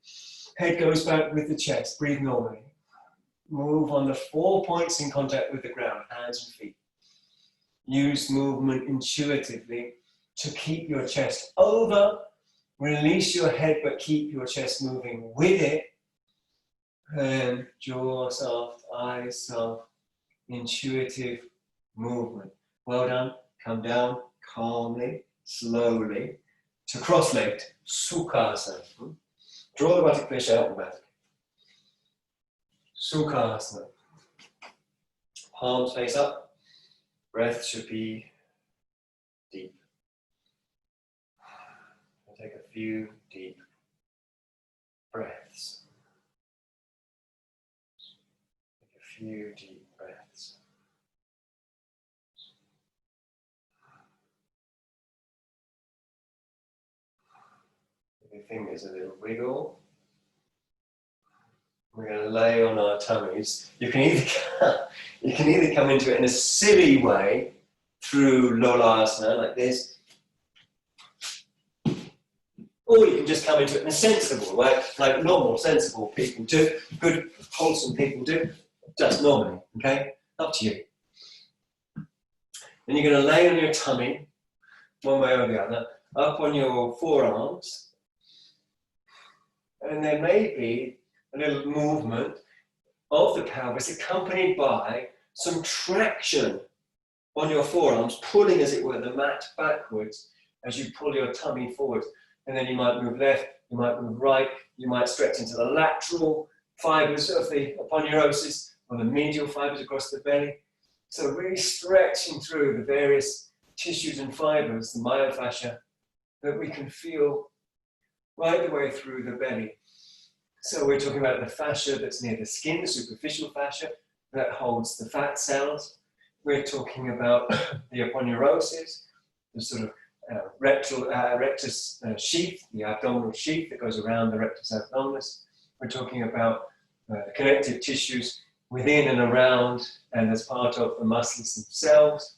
Head goes back with the chest. Breathe normally. Move on the 4 points in contact with the ground, hands and feet. Use movement intuitively to keep your chest over. Release your head, but keep your chest moving with it. And jaw soft, eyes soft, intuitive movement. Well done. Come down calmly, slowly, to cross-legged Sukhasana. Draw the buttock flesh out and back. Sukhasana. Palms face up. Breath should be deep. We'll take a few deep breaths. Take a few deep breaths. Give your fingers a little wiggle. We're going to lay on our tummies. You can either come into it in a silly way through Lolasana like this, or you can just come into it in a sensible way, like normal, sensible people do, good, wholesome people do, just normally, okay? Up to you. Then you're going to lay on your tummy, one way or the other, up on your forearms, and there may be a little movement of the pelvis accompanied by some traction on your forearms, pulling, as it were, the mat backwards as you pull your tummy forward. And then you might move left, you might move right, you might stretch into the lateral fibers of the aponeurosis or the medial fibers across the belly. So really stretching through the various tissues and fibers, the myofascia, that we can feel right the way through the belly. So we're talking about the fascia that's near the skin, the superficial fascia, that holds the fat cells. we're talking about the aponeurosis, the sort of rectus sheath, the abdominal sheath that goes around the rectus abdominis. We're talking about the connective tissues within and around and as part of the muscles themselves.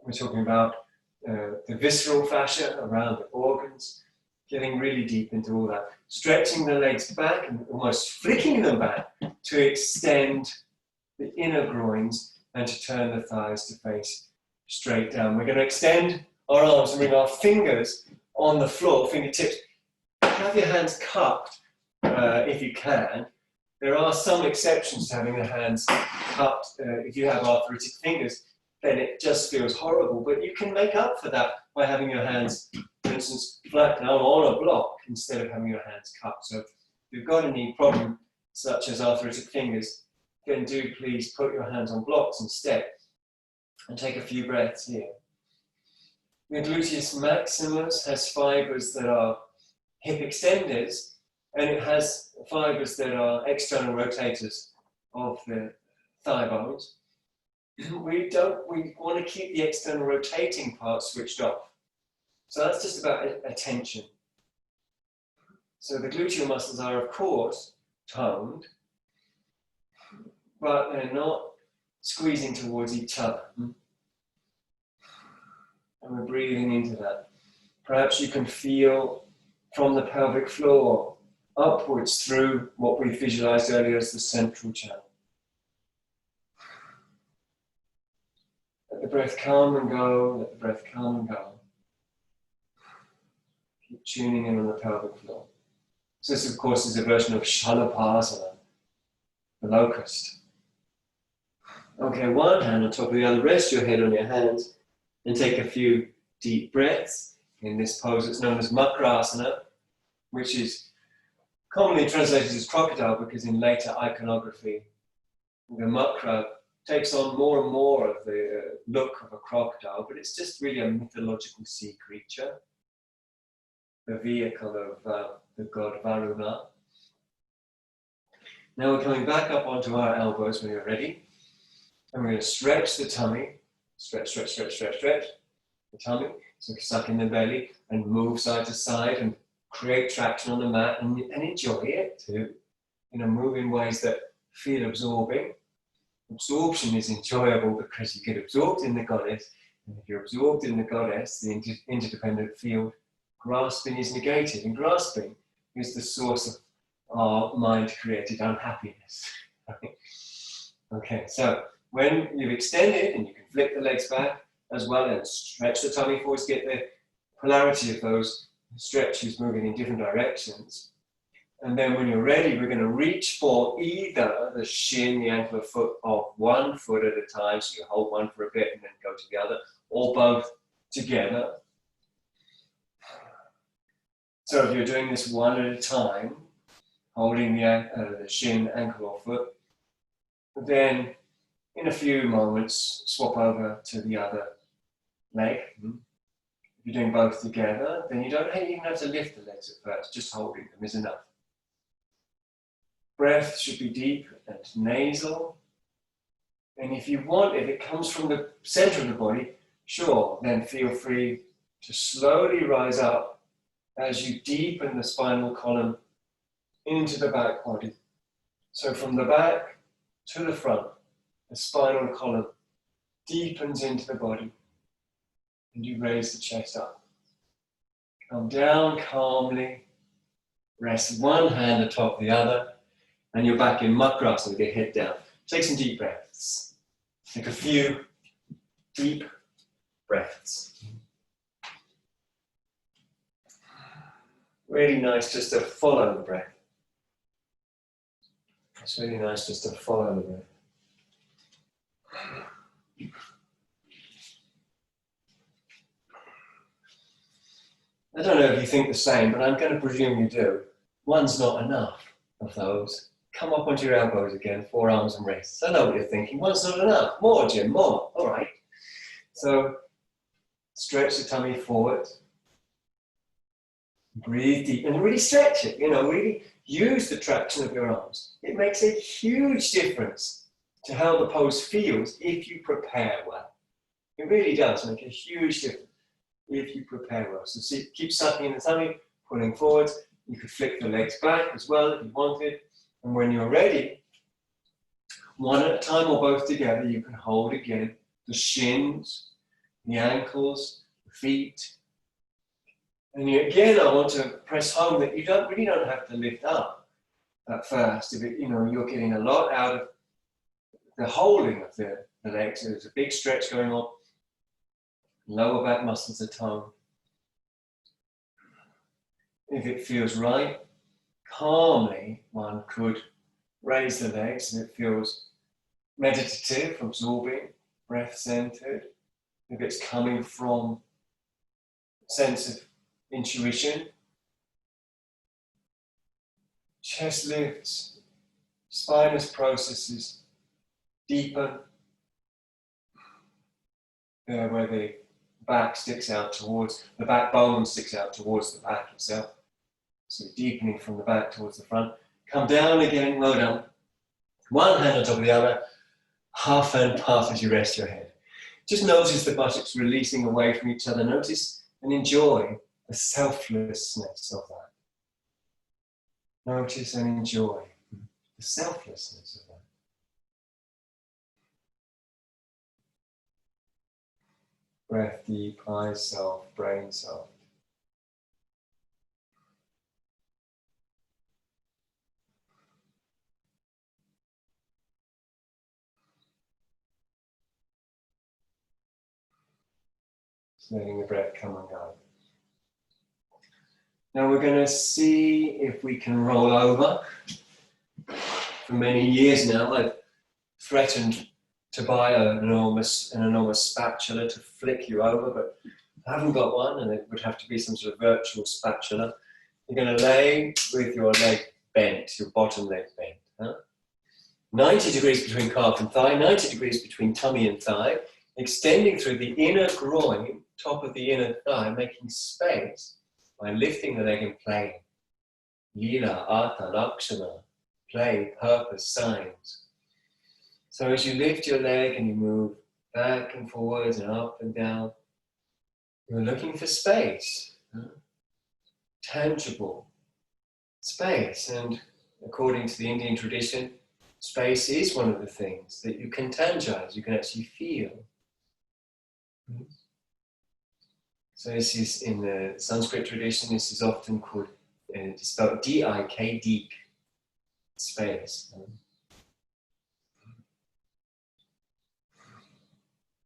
We're talking about the visceral fascia around the organs, getting really deep into all that. Stretching the legs back and almost flicking them back to extend the inner groins and to turn the thighs to face straight down. We're going to extend our arms and bring our fingers on the floor, fingertips. Have your hands cupped if you can. There are some exceptions to having the hands cupped. If you have arthritic fingers, then it just feels horrible. But you can make up for that by having your hands, for instance, flat down on a block instead of having your hands cupped. So if you've got a knee problem, such as arthritic fingers, then do please put your hands on blocks instead. And take a few breaths here. The gluteus maximus has fibers that are hip extenders, and it has fibers that are external rotators of the thigh bones. We want to keep the external rotating part switched off. So that's just about attention. So the gluteal muscles are, of course, toned, but they're not squeezing towards each other. And we're breathing into that. Perhaps you can feel from the pelvic floor upwards through what we visualized earlier as the central channel. Let the breath come and go, let the breath come and go. Keep tuning in on the pelvic floor. So this, of course, is a version of Shalabhasana, the locust. Okay, one hand on top of the other, rest your head on your hands and take a few deep breaths in this pose that's known as Makrasana, which is commonly translated as crocodile because in later iconography, the Makra takes on more and more of the look of a crocodile, but it's just really a mythological sea creature, the vehicle of the god Varuna. Now we're coming back up onto our elbows when you're ready, and we're going to stretch the tummy, stretch the tummy, so suck in the belly and move side to side and create traction on the mat and enjoy it too. Move in ways that feel absorbing. Absorption is enjoyable because you get absorbed in the goddess, and if you're absorbed in the goddess, the interdependent field, grasping is negated, and grasping is the source of our mind-created unhappiness. Okay, so when you've extended, and you can flick the legs back as well and stretch the tummy forwards, get the polarity of those stretches moving in different directions. And then when you're ready, we're going to reach for either the shin, the ankle, or foot of one foot at a time. So you hold one for a bit and then go to the other, or both together. So if you're doing this one at a time, holding the shin, ankle, or foot, then in a few moments, swap over to the other leg. If you're doing both together, then you don't even have to lift the legs at first, just holding them is enough. Breath should be deep and nasal. And if you want, if it comes from the center of the body, sure, then feel free to slowly rise up as you deepen the spinal column into the back body. So from the back to the front, the spinal column deepens into the body. And you raise the chest up. Come down calmly. Rest one hand atop the other. And you're back in Makrasana with your head down. Take some deep breaths. Take a few deep breaths. Really nice just to follow the breath. It's really nice just to follow the breath. I don't know if you think the same, but I'm going to presume you do. One's not enough of those. Come up onto your elbows again, forearms and wrists. I know what you're thinking. One's not enough. More, Jim, more. All right. So stretch the tummy forward. Breathe deep and really stretch it. Really use the traction of your arms. It makes a huge difference to how the pose feels if you prepare well. It really does make a huge difference if you prepare well. So see, keep sucking in the tummy, pulling forwards. You could flick the legs back as well if you wanted. And when you're ready, one at a time or both together, you can hold again the shins, the ankles, the feet. And again, I want to press home that you really don't have to lift up at first. If you're getting a lot out of the holding of the legs. There's a big stretch going on. Lower back muscles are toned. If it feels right, calmly, one could raise the legs and it feels meditative, absorbing, breath-centered. If it's coming from a sense of intuition, chest lifts, spinous processes deepen, there where the back sticks out towards, the backbone sticks out towards the back itself. So deepening from the back towards the front. Come down again, low down. One hand on top of the other, half and half as you rest your head. Just notice the buttocks releasing away from each other. Notice and enjoy the selflessness of that. Notice and enjoy the selflessness of that. Breath deep, eyes soft, brain soft. Just letting the breath come and go. Now we're going to see if we can roll over. For many years now, I've threatened to buy an enormous spatula to flick you over, but I haven't got one, and it would have to be some sort of virtual spatula. You're going to lay with your leg bent, your bottom leg bent. 90 degrees between calf and thigh, 90 degrees between tummy and thigh, extending through the inner groin, top of the inner thigh, making space by lifting the leg and playing. Lila, Artha, Lakshana, play, purpose, signs. So as you lift your leg and you move back and forwards and up and down, you're looking for space, tangible space. And according to the Indian tradition, space is one of the things that you can tangize, you can actually feel. So this is in the Sanskrit tradition, this is often called, it's spelled D-I-K, dik, space.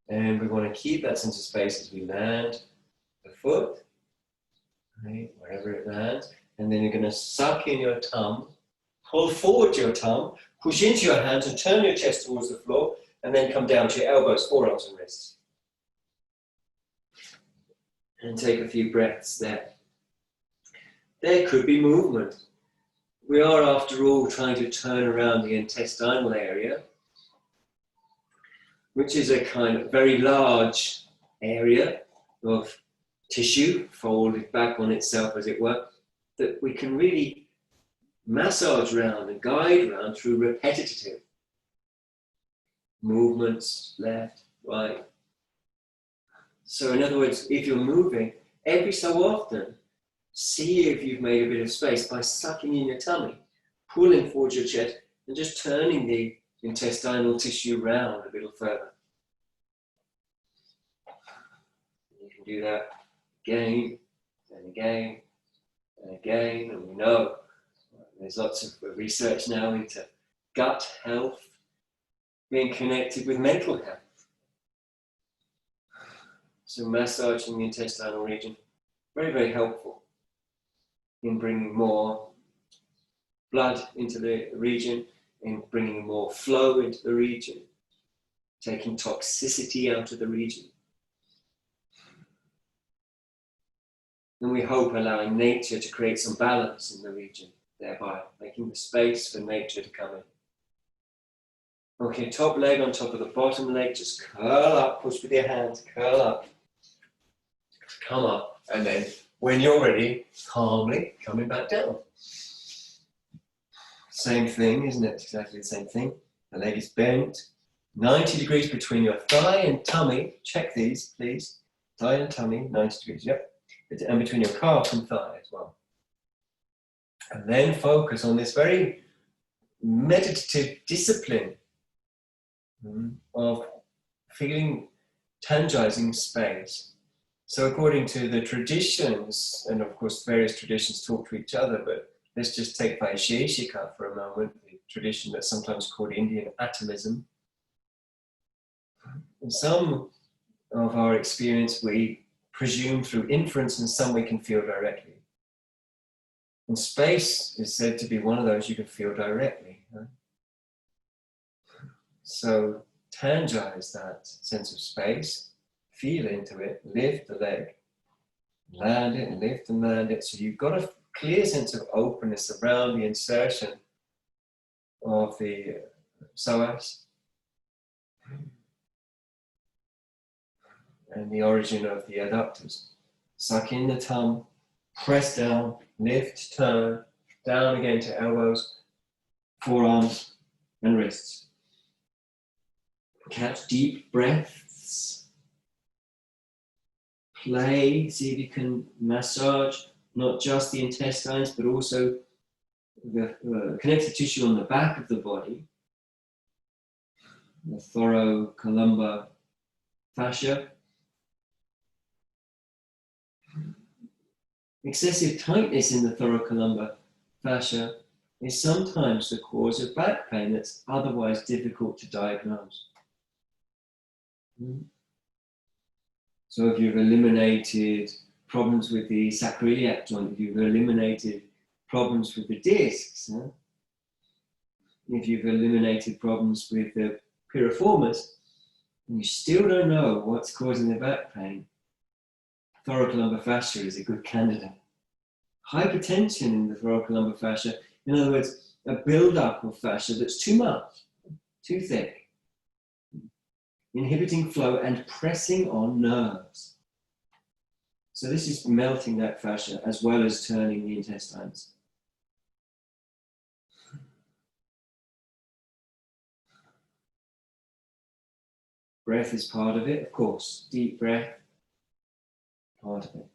And we want to keep that sense of space as we land the foot, right, wherever it lands. And then you're going to suck in your thumb, pull forward your thumb, push into your hands and turn your chest towards the floor, and then come down to your elbows, forearms and wrists. And take a few breaths there. There could be movement. We are, after all, trying to turn around the intestinal area, which is a kind of very large area of tissue folded back on itself, as it were, that we can really massage around and guide around through repetitive movements, left, right. So in other words, if you're moving, every so often, see if you've made a bit of space by sucking in your tummy, pulling forward your chest, and just turning the intestinal tissue round a little further. You can do that again and again and again, and we know there's lots of research now into gut health being connected with mental health. So massaging the intestinal region, very, very helpful in bringing more blood into the region, in bringing more flow into the region, taking toxicity out of the region. And we hope allowing nature to create some balance in the region, thereby making the space for nature to come in. Okay, top leg on top of the bottom leg, just curl up, push with your hands, curl up, come up, and then when you're ready, calmly coming back down. Same thing, isn't it? Exactly the same thing. The leg is bent, 90 degrees between your thigh and tummy. Check these, please. Thigh and tummy, 90 degrees, yep. And between your calf and thigh as well. And then focus on this very meditative discipline of feeling, tangizing space. So according to the traditions, and of course various traditions talk to each other, but let's just take Vaisheshika for a moment, the tradition that's sometimes called Indian atomism. In some of our experience, we presume through inference, and some we can feel directly. And space is said to be one of those you can feel directly. Right? So tangize that sense of space, feel into it, lift the leg, land it, and lift and land it. So you've got a clear sense of openness around the insertion of the psoas and the origin of the adductors. Suck in the tongue, press down, lift, turn, down again to elbows, forearms and wrists. Catch deep breaths. Play, see if you can massage not just the intestines, but also the connective tissue on the back of the body, the thoracolumbar fascia. Excessive tightness in the thoracolumbar fascia is sometimes the cause of back pain that's otherwise difficult to diagnose. So if you've eliminated problems with the sacroiliac joint, if you've eliminated problems with the discs, if you've eliminated problems with the piriformis, and you still don't know what's causing the back pain, thoracolumbar fascia is a good candidate. Hypertension in the thoracolumbar fascia, in other words, a build-up of fascia that's too much, too thick, inhibiting flow and pressing on nerves. So this is melting that fascia as well as turning the intestines. Breath is part of it, of course. Deep breath, part of it.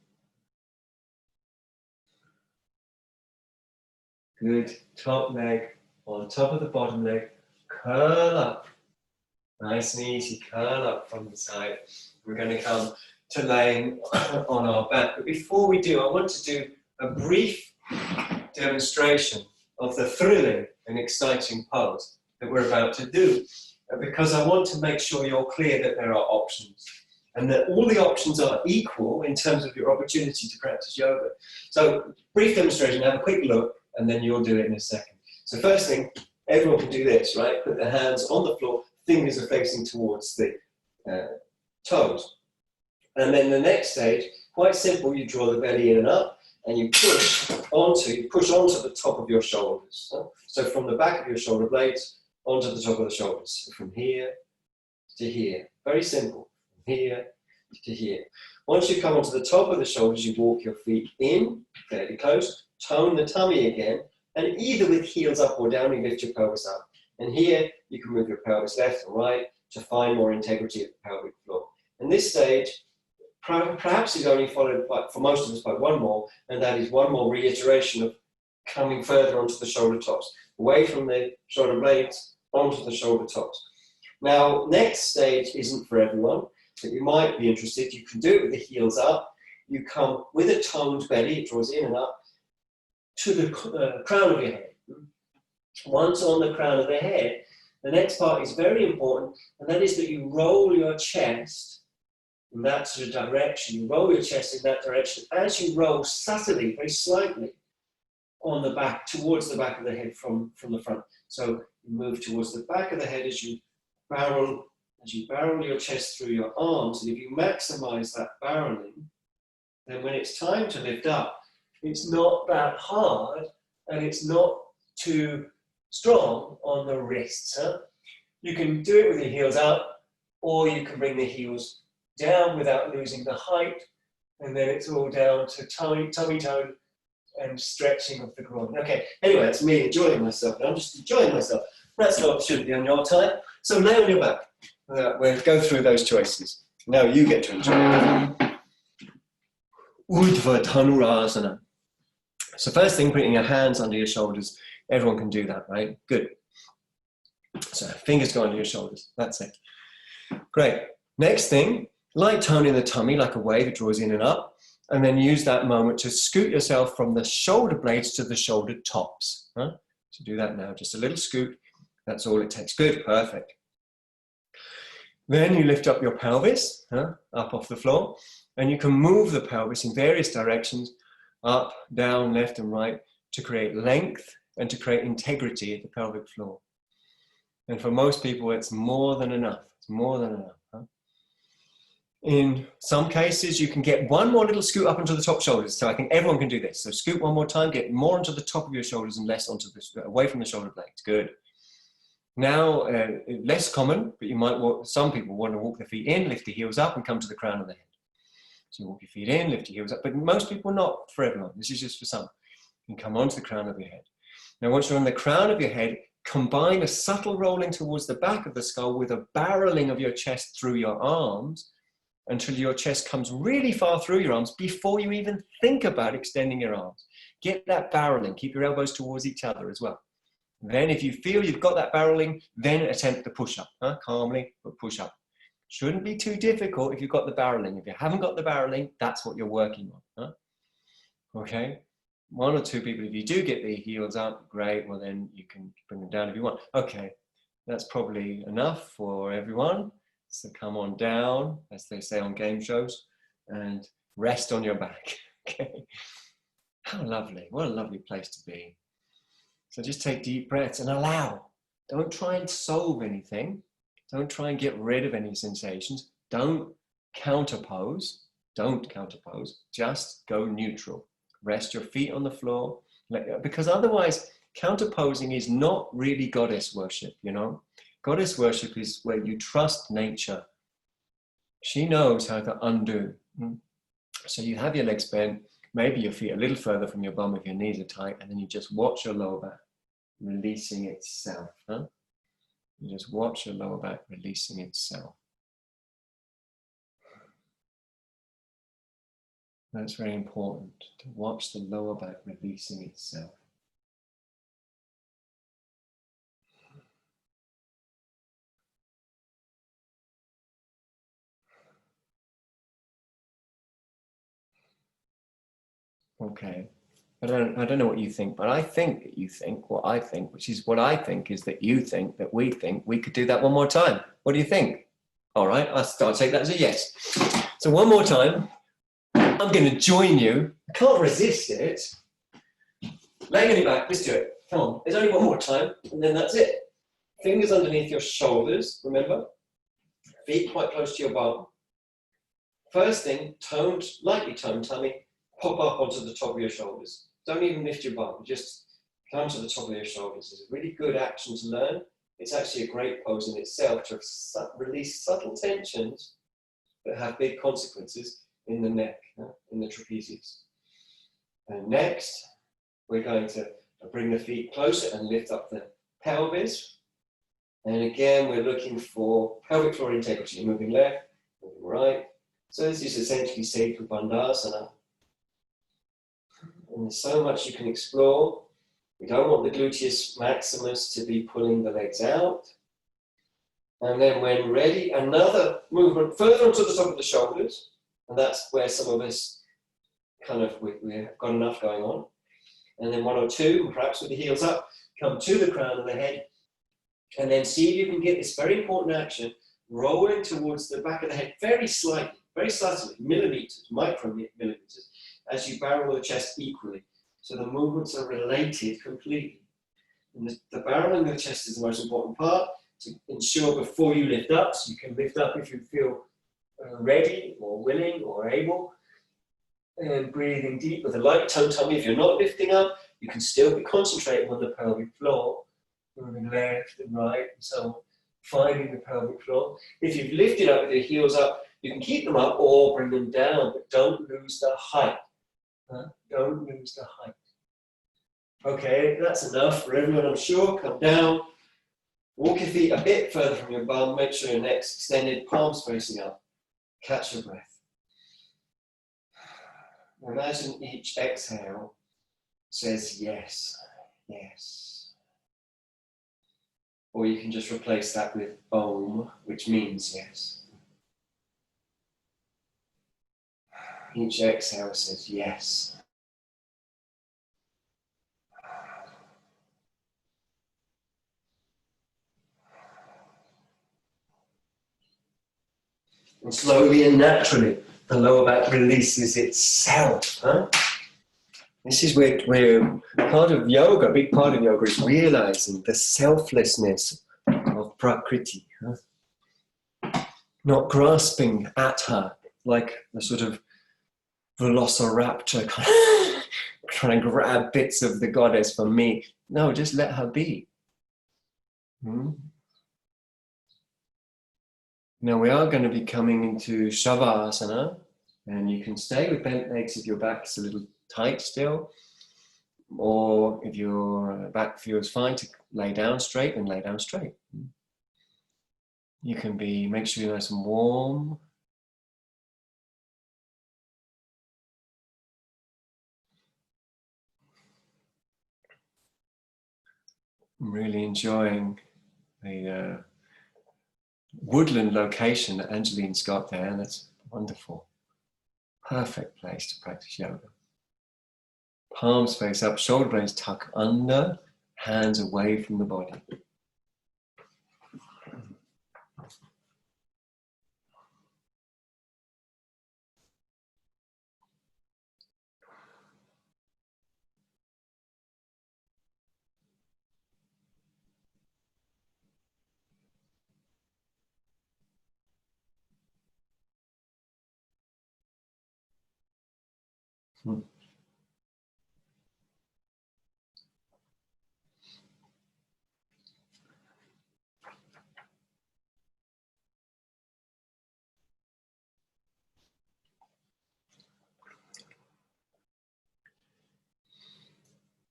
Good. Top leg on top of the bottom leg. Curl up. Nice and easy. Curl up from the side. We're going to come to laying on our back. But before we do, I want to do a brief demonstration of the thrilling and exciting pose that we're about to do, because I want to make sure you're clear that there are options and that all the options are equal in terms of your opportunity to practice yoga. So brief demonstration, have a quick look, and then you'll do it in a second. So first thing, everyone can do this, right? Put their hands on the floor, fingers are facing towards the toes. And then the next stage, quite simple, you draw the belly in and up, and you push onto the top of your shoulders. So from the back of your shoulder blades onto the top of the shoulders. So from here to here. Very simple. From here to here. Once you come onto the top of the shoulders, you walk your feet in, fairly close, tone the tummy again, and either with heels up or down, you lift your pelvis up. And here, you can move your pelvis left or right to find more integrity of the pelvic floor. And this stage, perhaps is only followed by, for most of us, by one more, and that is one more reiteration of coming further onto the shoulder tops, away from the shoulder blades, onto the shoulder tops. Now, next stage isn't for everyone, but you might be interested. You can do it with the heels up. You come with a toned belly, it draws in and up, to the crown of your head. Once on the crown of the head, the next part is very important, and that is that you roll your chest in that sort of direction. You roll your chest in that direction as you roll subtly, very slightly, on the back, towards the back of the head from the front. So you move towards the back of the head as you barrel your chest through your arms. And if you maximize that barreling, then when it's time to lift up, it's not that hard and it's not too strong on the wrists. You can do it with your heels up, or you can bring the heels down without losing the height, and then it's all down to tummy tone and stretching of the groin. Okay, anyway, that's me enjoying myself, and I'm just enjoying myself. shouldn't be on your time. So lay on your back. We'll go through those choices. Now you get to enjoy it. Urdhva Dhanurasana. So first thing, putting your hands under your shoulders. Everyone can do that, right? Good. So fingers go under your shoulders. That's it. Great. Next thing, light tone in the tummy, like a wave, it draws in and up. And then use that moment to scoot yourself from the shoulder blades to the shoulder tops. Huh? So do that now, just a little scoot. That's all it takes. Good, perfect. Then you lift up your pelvis, up off the floor, and you can move the pelvis in various directions, up, down, left and right, to create length and to create integrity at the pelvic floor. And for most people, it's more than enough. It's more than enough. Huh? In some cases, you can get one more little scoot up onto the top shoulders. So I think everyone can do this. So scoot one more time, get more onto the top of your shoulders and less onto the, away from the shoulder blades. Good. Now, less common, but you might walk, some people want to walk the feet in, lift the heels up and come to the crown of the head. So you walk your feet in, lift your heels up, but most people not for everyone. This is just for some. You can come onto the crown of your head. Now, once you're on the crown of your head, combine a subtle rolling towards the back of the skull with a barreling of your chest through your arms until your chest comes really far through your arms before you even think about extending your arms. Get that barreling. Keep your elbows towards each other as well. Then if you feel you've got that barreling, then attempt the push-up. Calmly, but push up. Shouldn't be too difficult if you've got the barreling. If you haven't got the barreling, that's what you're working on. Okay? One or two people, if you do get the heels up, great. Well, then you can bring them down if you want. Okay, that's probably enough for everyone. So come on down, as they say on game shows, and rest on your back. Okay? How lovely. What a lovely place to be. So just take deep breaths and allow. Don't try and solve anything. Don't try and get rid of any sensations. Don't counterpose. Don't counterpose. Just go neutral. Rest your feet on the floor. Because otherwise, counterposing is not really goddess worship, you know. Goddess worship is where you trust nature. She knows how to undo. So you have your legs bent, maybe your feet a little further from your bum if your knees are tight, and then you just watch your lower back releasing itself. You just watch your lower back releasing itself. That's very important, to watch the lower back releasing itself. Okay. I don't know what you think, but I think that you think what I think, which is what I think is that you think that we think we could do that one more time. What do you think? All right, I'll take that as a yes. So one more time, I'm going to join you. I can't resist it. Laying on your back, let's do it. Come on, there's only one more time, and then that's it. Fingers underneath your shoulders, remember? Feet quite close to your bum. First thing, lightly toned tummy, pop up onto the top of your shoulders. Don't even lift your bum, just come to the top of your shoulders. It's a really good action to learn. It's actually a great pose in itself to release subtle tensions that have big consequences in the neck, in the trapezius. And next, we're going to bring the feet closer and lift up the pelvis. And again, we're looking for pelvic floor integrity, moving left, moving right. So this is essentially Setu Bandhasana. And there's so much you can explore. We don't want the gluteus maximus to be pulling the legs out. And then when ready, another movement further onto the top of the shoulders. And that's where some of us we've got enough going on. And then one or two, perhaps with the heels up, come to the crown of the head. And then see if you can get this very important action rolling towards the back of the head very slightly, very subtly, millimeters, micromillimeters, as you barrel the chest equally. So the movements are related completely. And the barreling of the chest is the most important part to ensure before you lift up, so you can lift up if you feel ready or willing or able. And breathing deep with a light toned tummy. If you're not lifting up, you can still be concentrating on the pelvic floor, moving left and right and so on, finding the pelvic floor. If you've lifted up with your heels up, you can keep them up or bring them down, but don't lose the height. Don't lose the height. Okay, that's enough for everyone, I'm sure. Come down, Walk your feet a bit further from your bum. Make sure your neck's extended, palms facing up. Catch your breath. Imagine each exhale says yes, yes. Or you can just replace that with haum, which means yes. Each exhale says yes. And slowly and naturally, the lower back releases itself. Huh? This is where part of yoga, a big part of yoga, is realizing the selflessness of Prakriti. Huh? Not grasping at her like a sort of velociraptor kind of trying to grab bits of the goddess for me. No, just let her be. Now we are going to be coming into Shavasana, and you can stay with bent legs if your back's a little tight still, or if your back feels fine to lay down straight, then lay down straight. You can make sure you're nice and warm. I'm really enjoying the woodland location that Angeline's got there, and it's wonderful. Perfect place to practice yoga. Palms face up, shoulder blades tuck under, hands away from the body.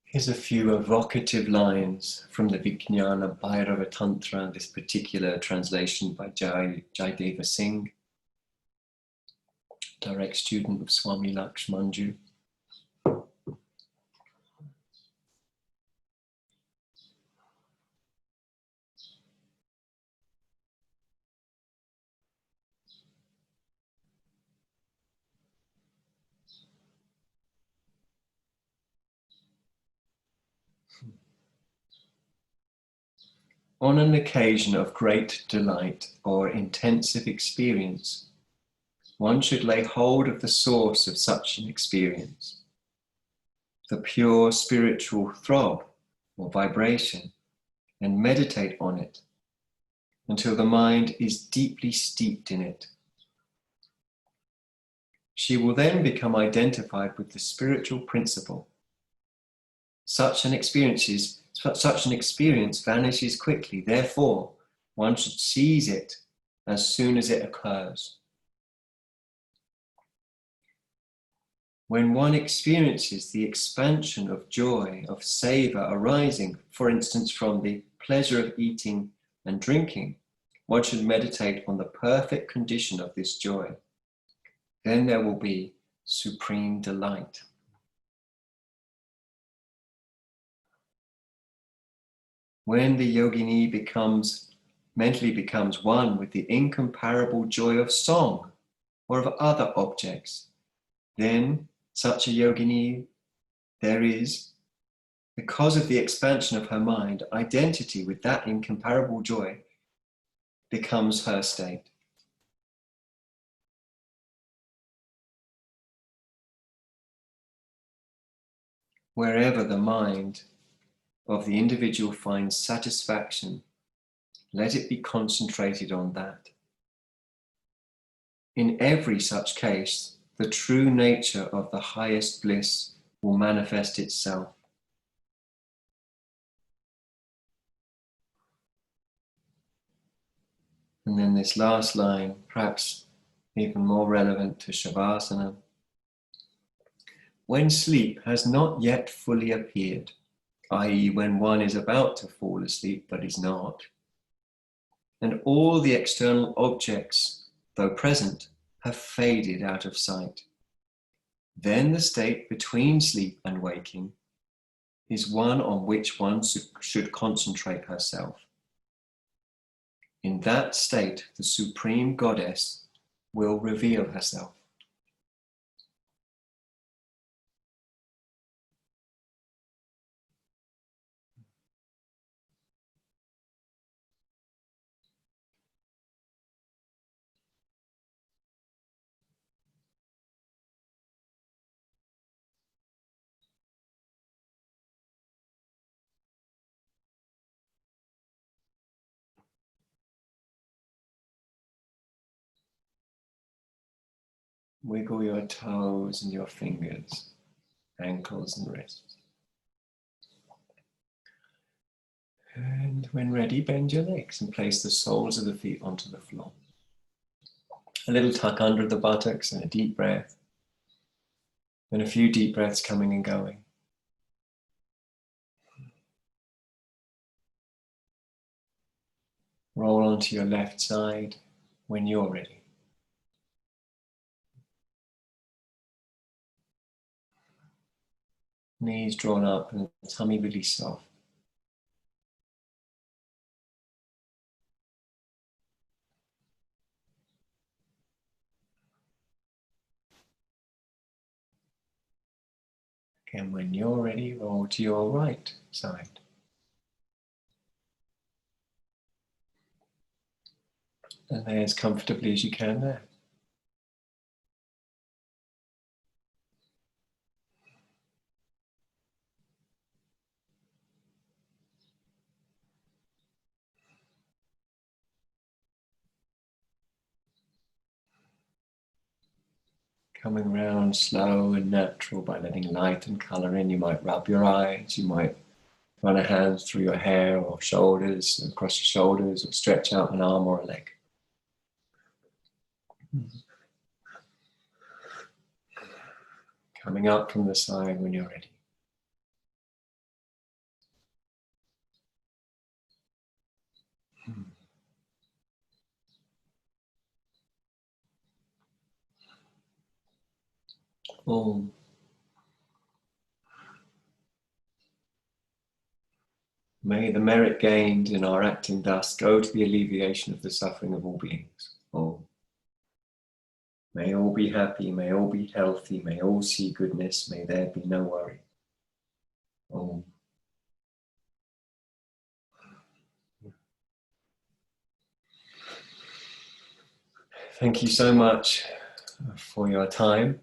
Here's a few evocative lines from the Vijnana Bhairava Tantra, this particular translation by Jaideva Singh, direct student of Swami Lakshmanju. On an occasion of great delight or intensive experience, one should lay hold of the source of such an experience, the pure spiritual throb or vibration, and meditate on it until the mind is deeply steeped in it. She will then become identified with the spiritual principle. Such an experience vanishes quickly. Therefore, one should seize it as soon as it occurs. When one experiences the expansion of joy, of savor arising, for instance, from the pleasure of eating and drinking, one should meditate on the perfect condition of this joy. Then there will be supreme delight. When the yogini mentally becomes one with the incomparable joy of song or of other objects, then such a yogini, there is, because of the expansion of her mind, identity with that incomparable joy becomes her state. Wherever the mind of the individual finds satisfaction, let it be concentrated on that. In every such case, the true nature of the highest bliss will manifest itself. And then this last line, perhaps even more relevant to Shavasana. When sleep has not yet fully appeared, i.e. when one is about to fall asleep but is not, and all the external objects, though present, have faded out of sight. Then the state between sleep and waking is one on which one should concentrate herself. In that state, the Supreme Goddess will reveal herself. Wiggle your toes and your fingers, ankles and wrists. And when ready, bend your legs and place the soles of the feet onto the floor. A little tuck under the buttocks and a deep breath. And a few deep breaths coming and going. Roll onto your left side when you're ready. Knees drawn up and the tummy really soft. Again, when you're ready, roll to your right side. And lay as comfortably as you can there. Coming round slow and natural by letting light and colour in. You might rub your eyes, you might run a hand through your hair or shoulders, across your shoulders, or stretch out an arm or a leg. Coming up from the side when you're ready. Haum. May the merit gained in our acting thus go to the alleviation of the suffering of all beings. Haum. May all be happy, may all be healthy, may all see goodness, may there be no worry. Haum. Thank you so much for your time.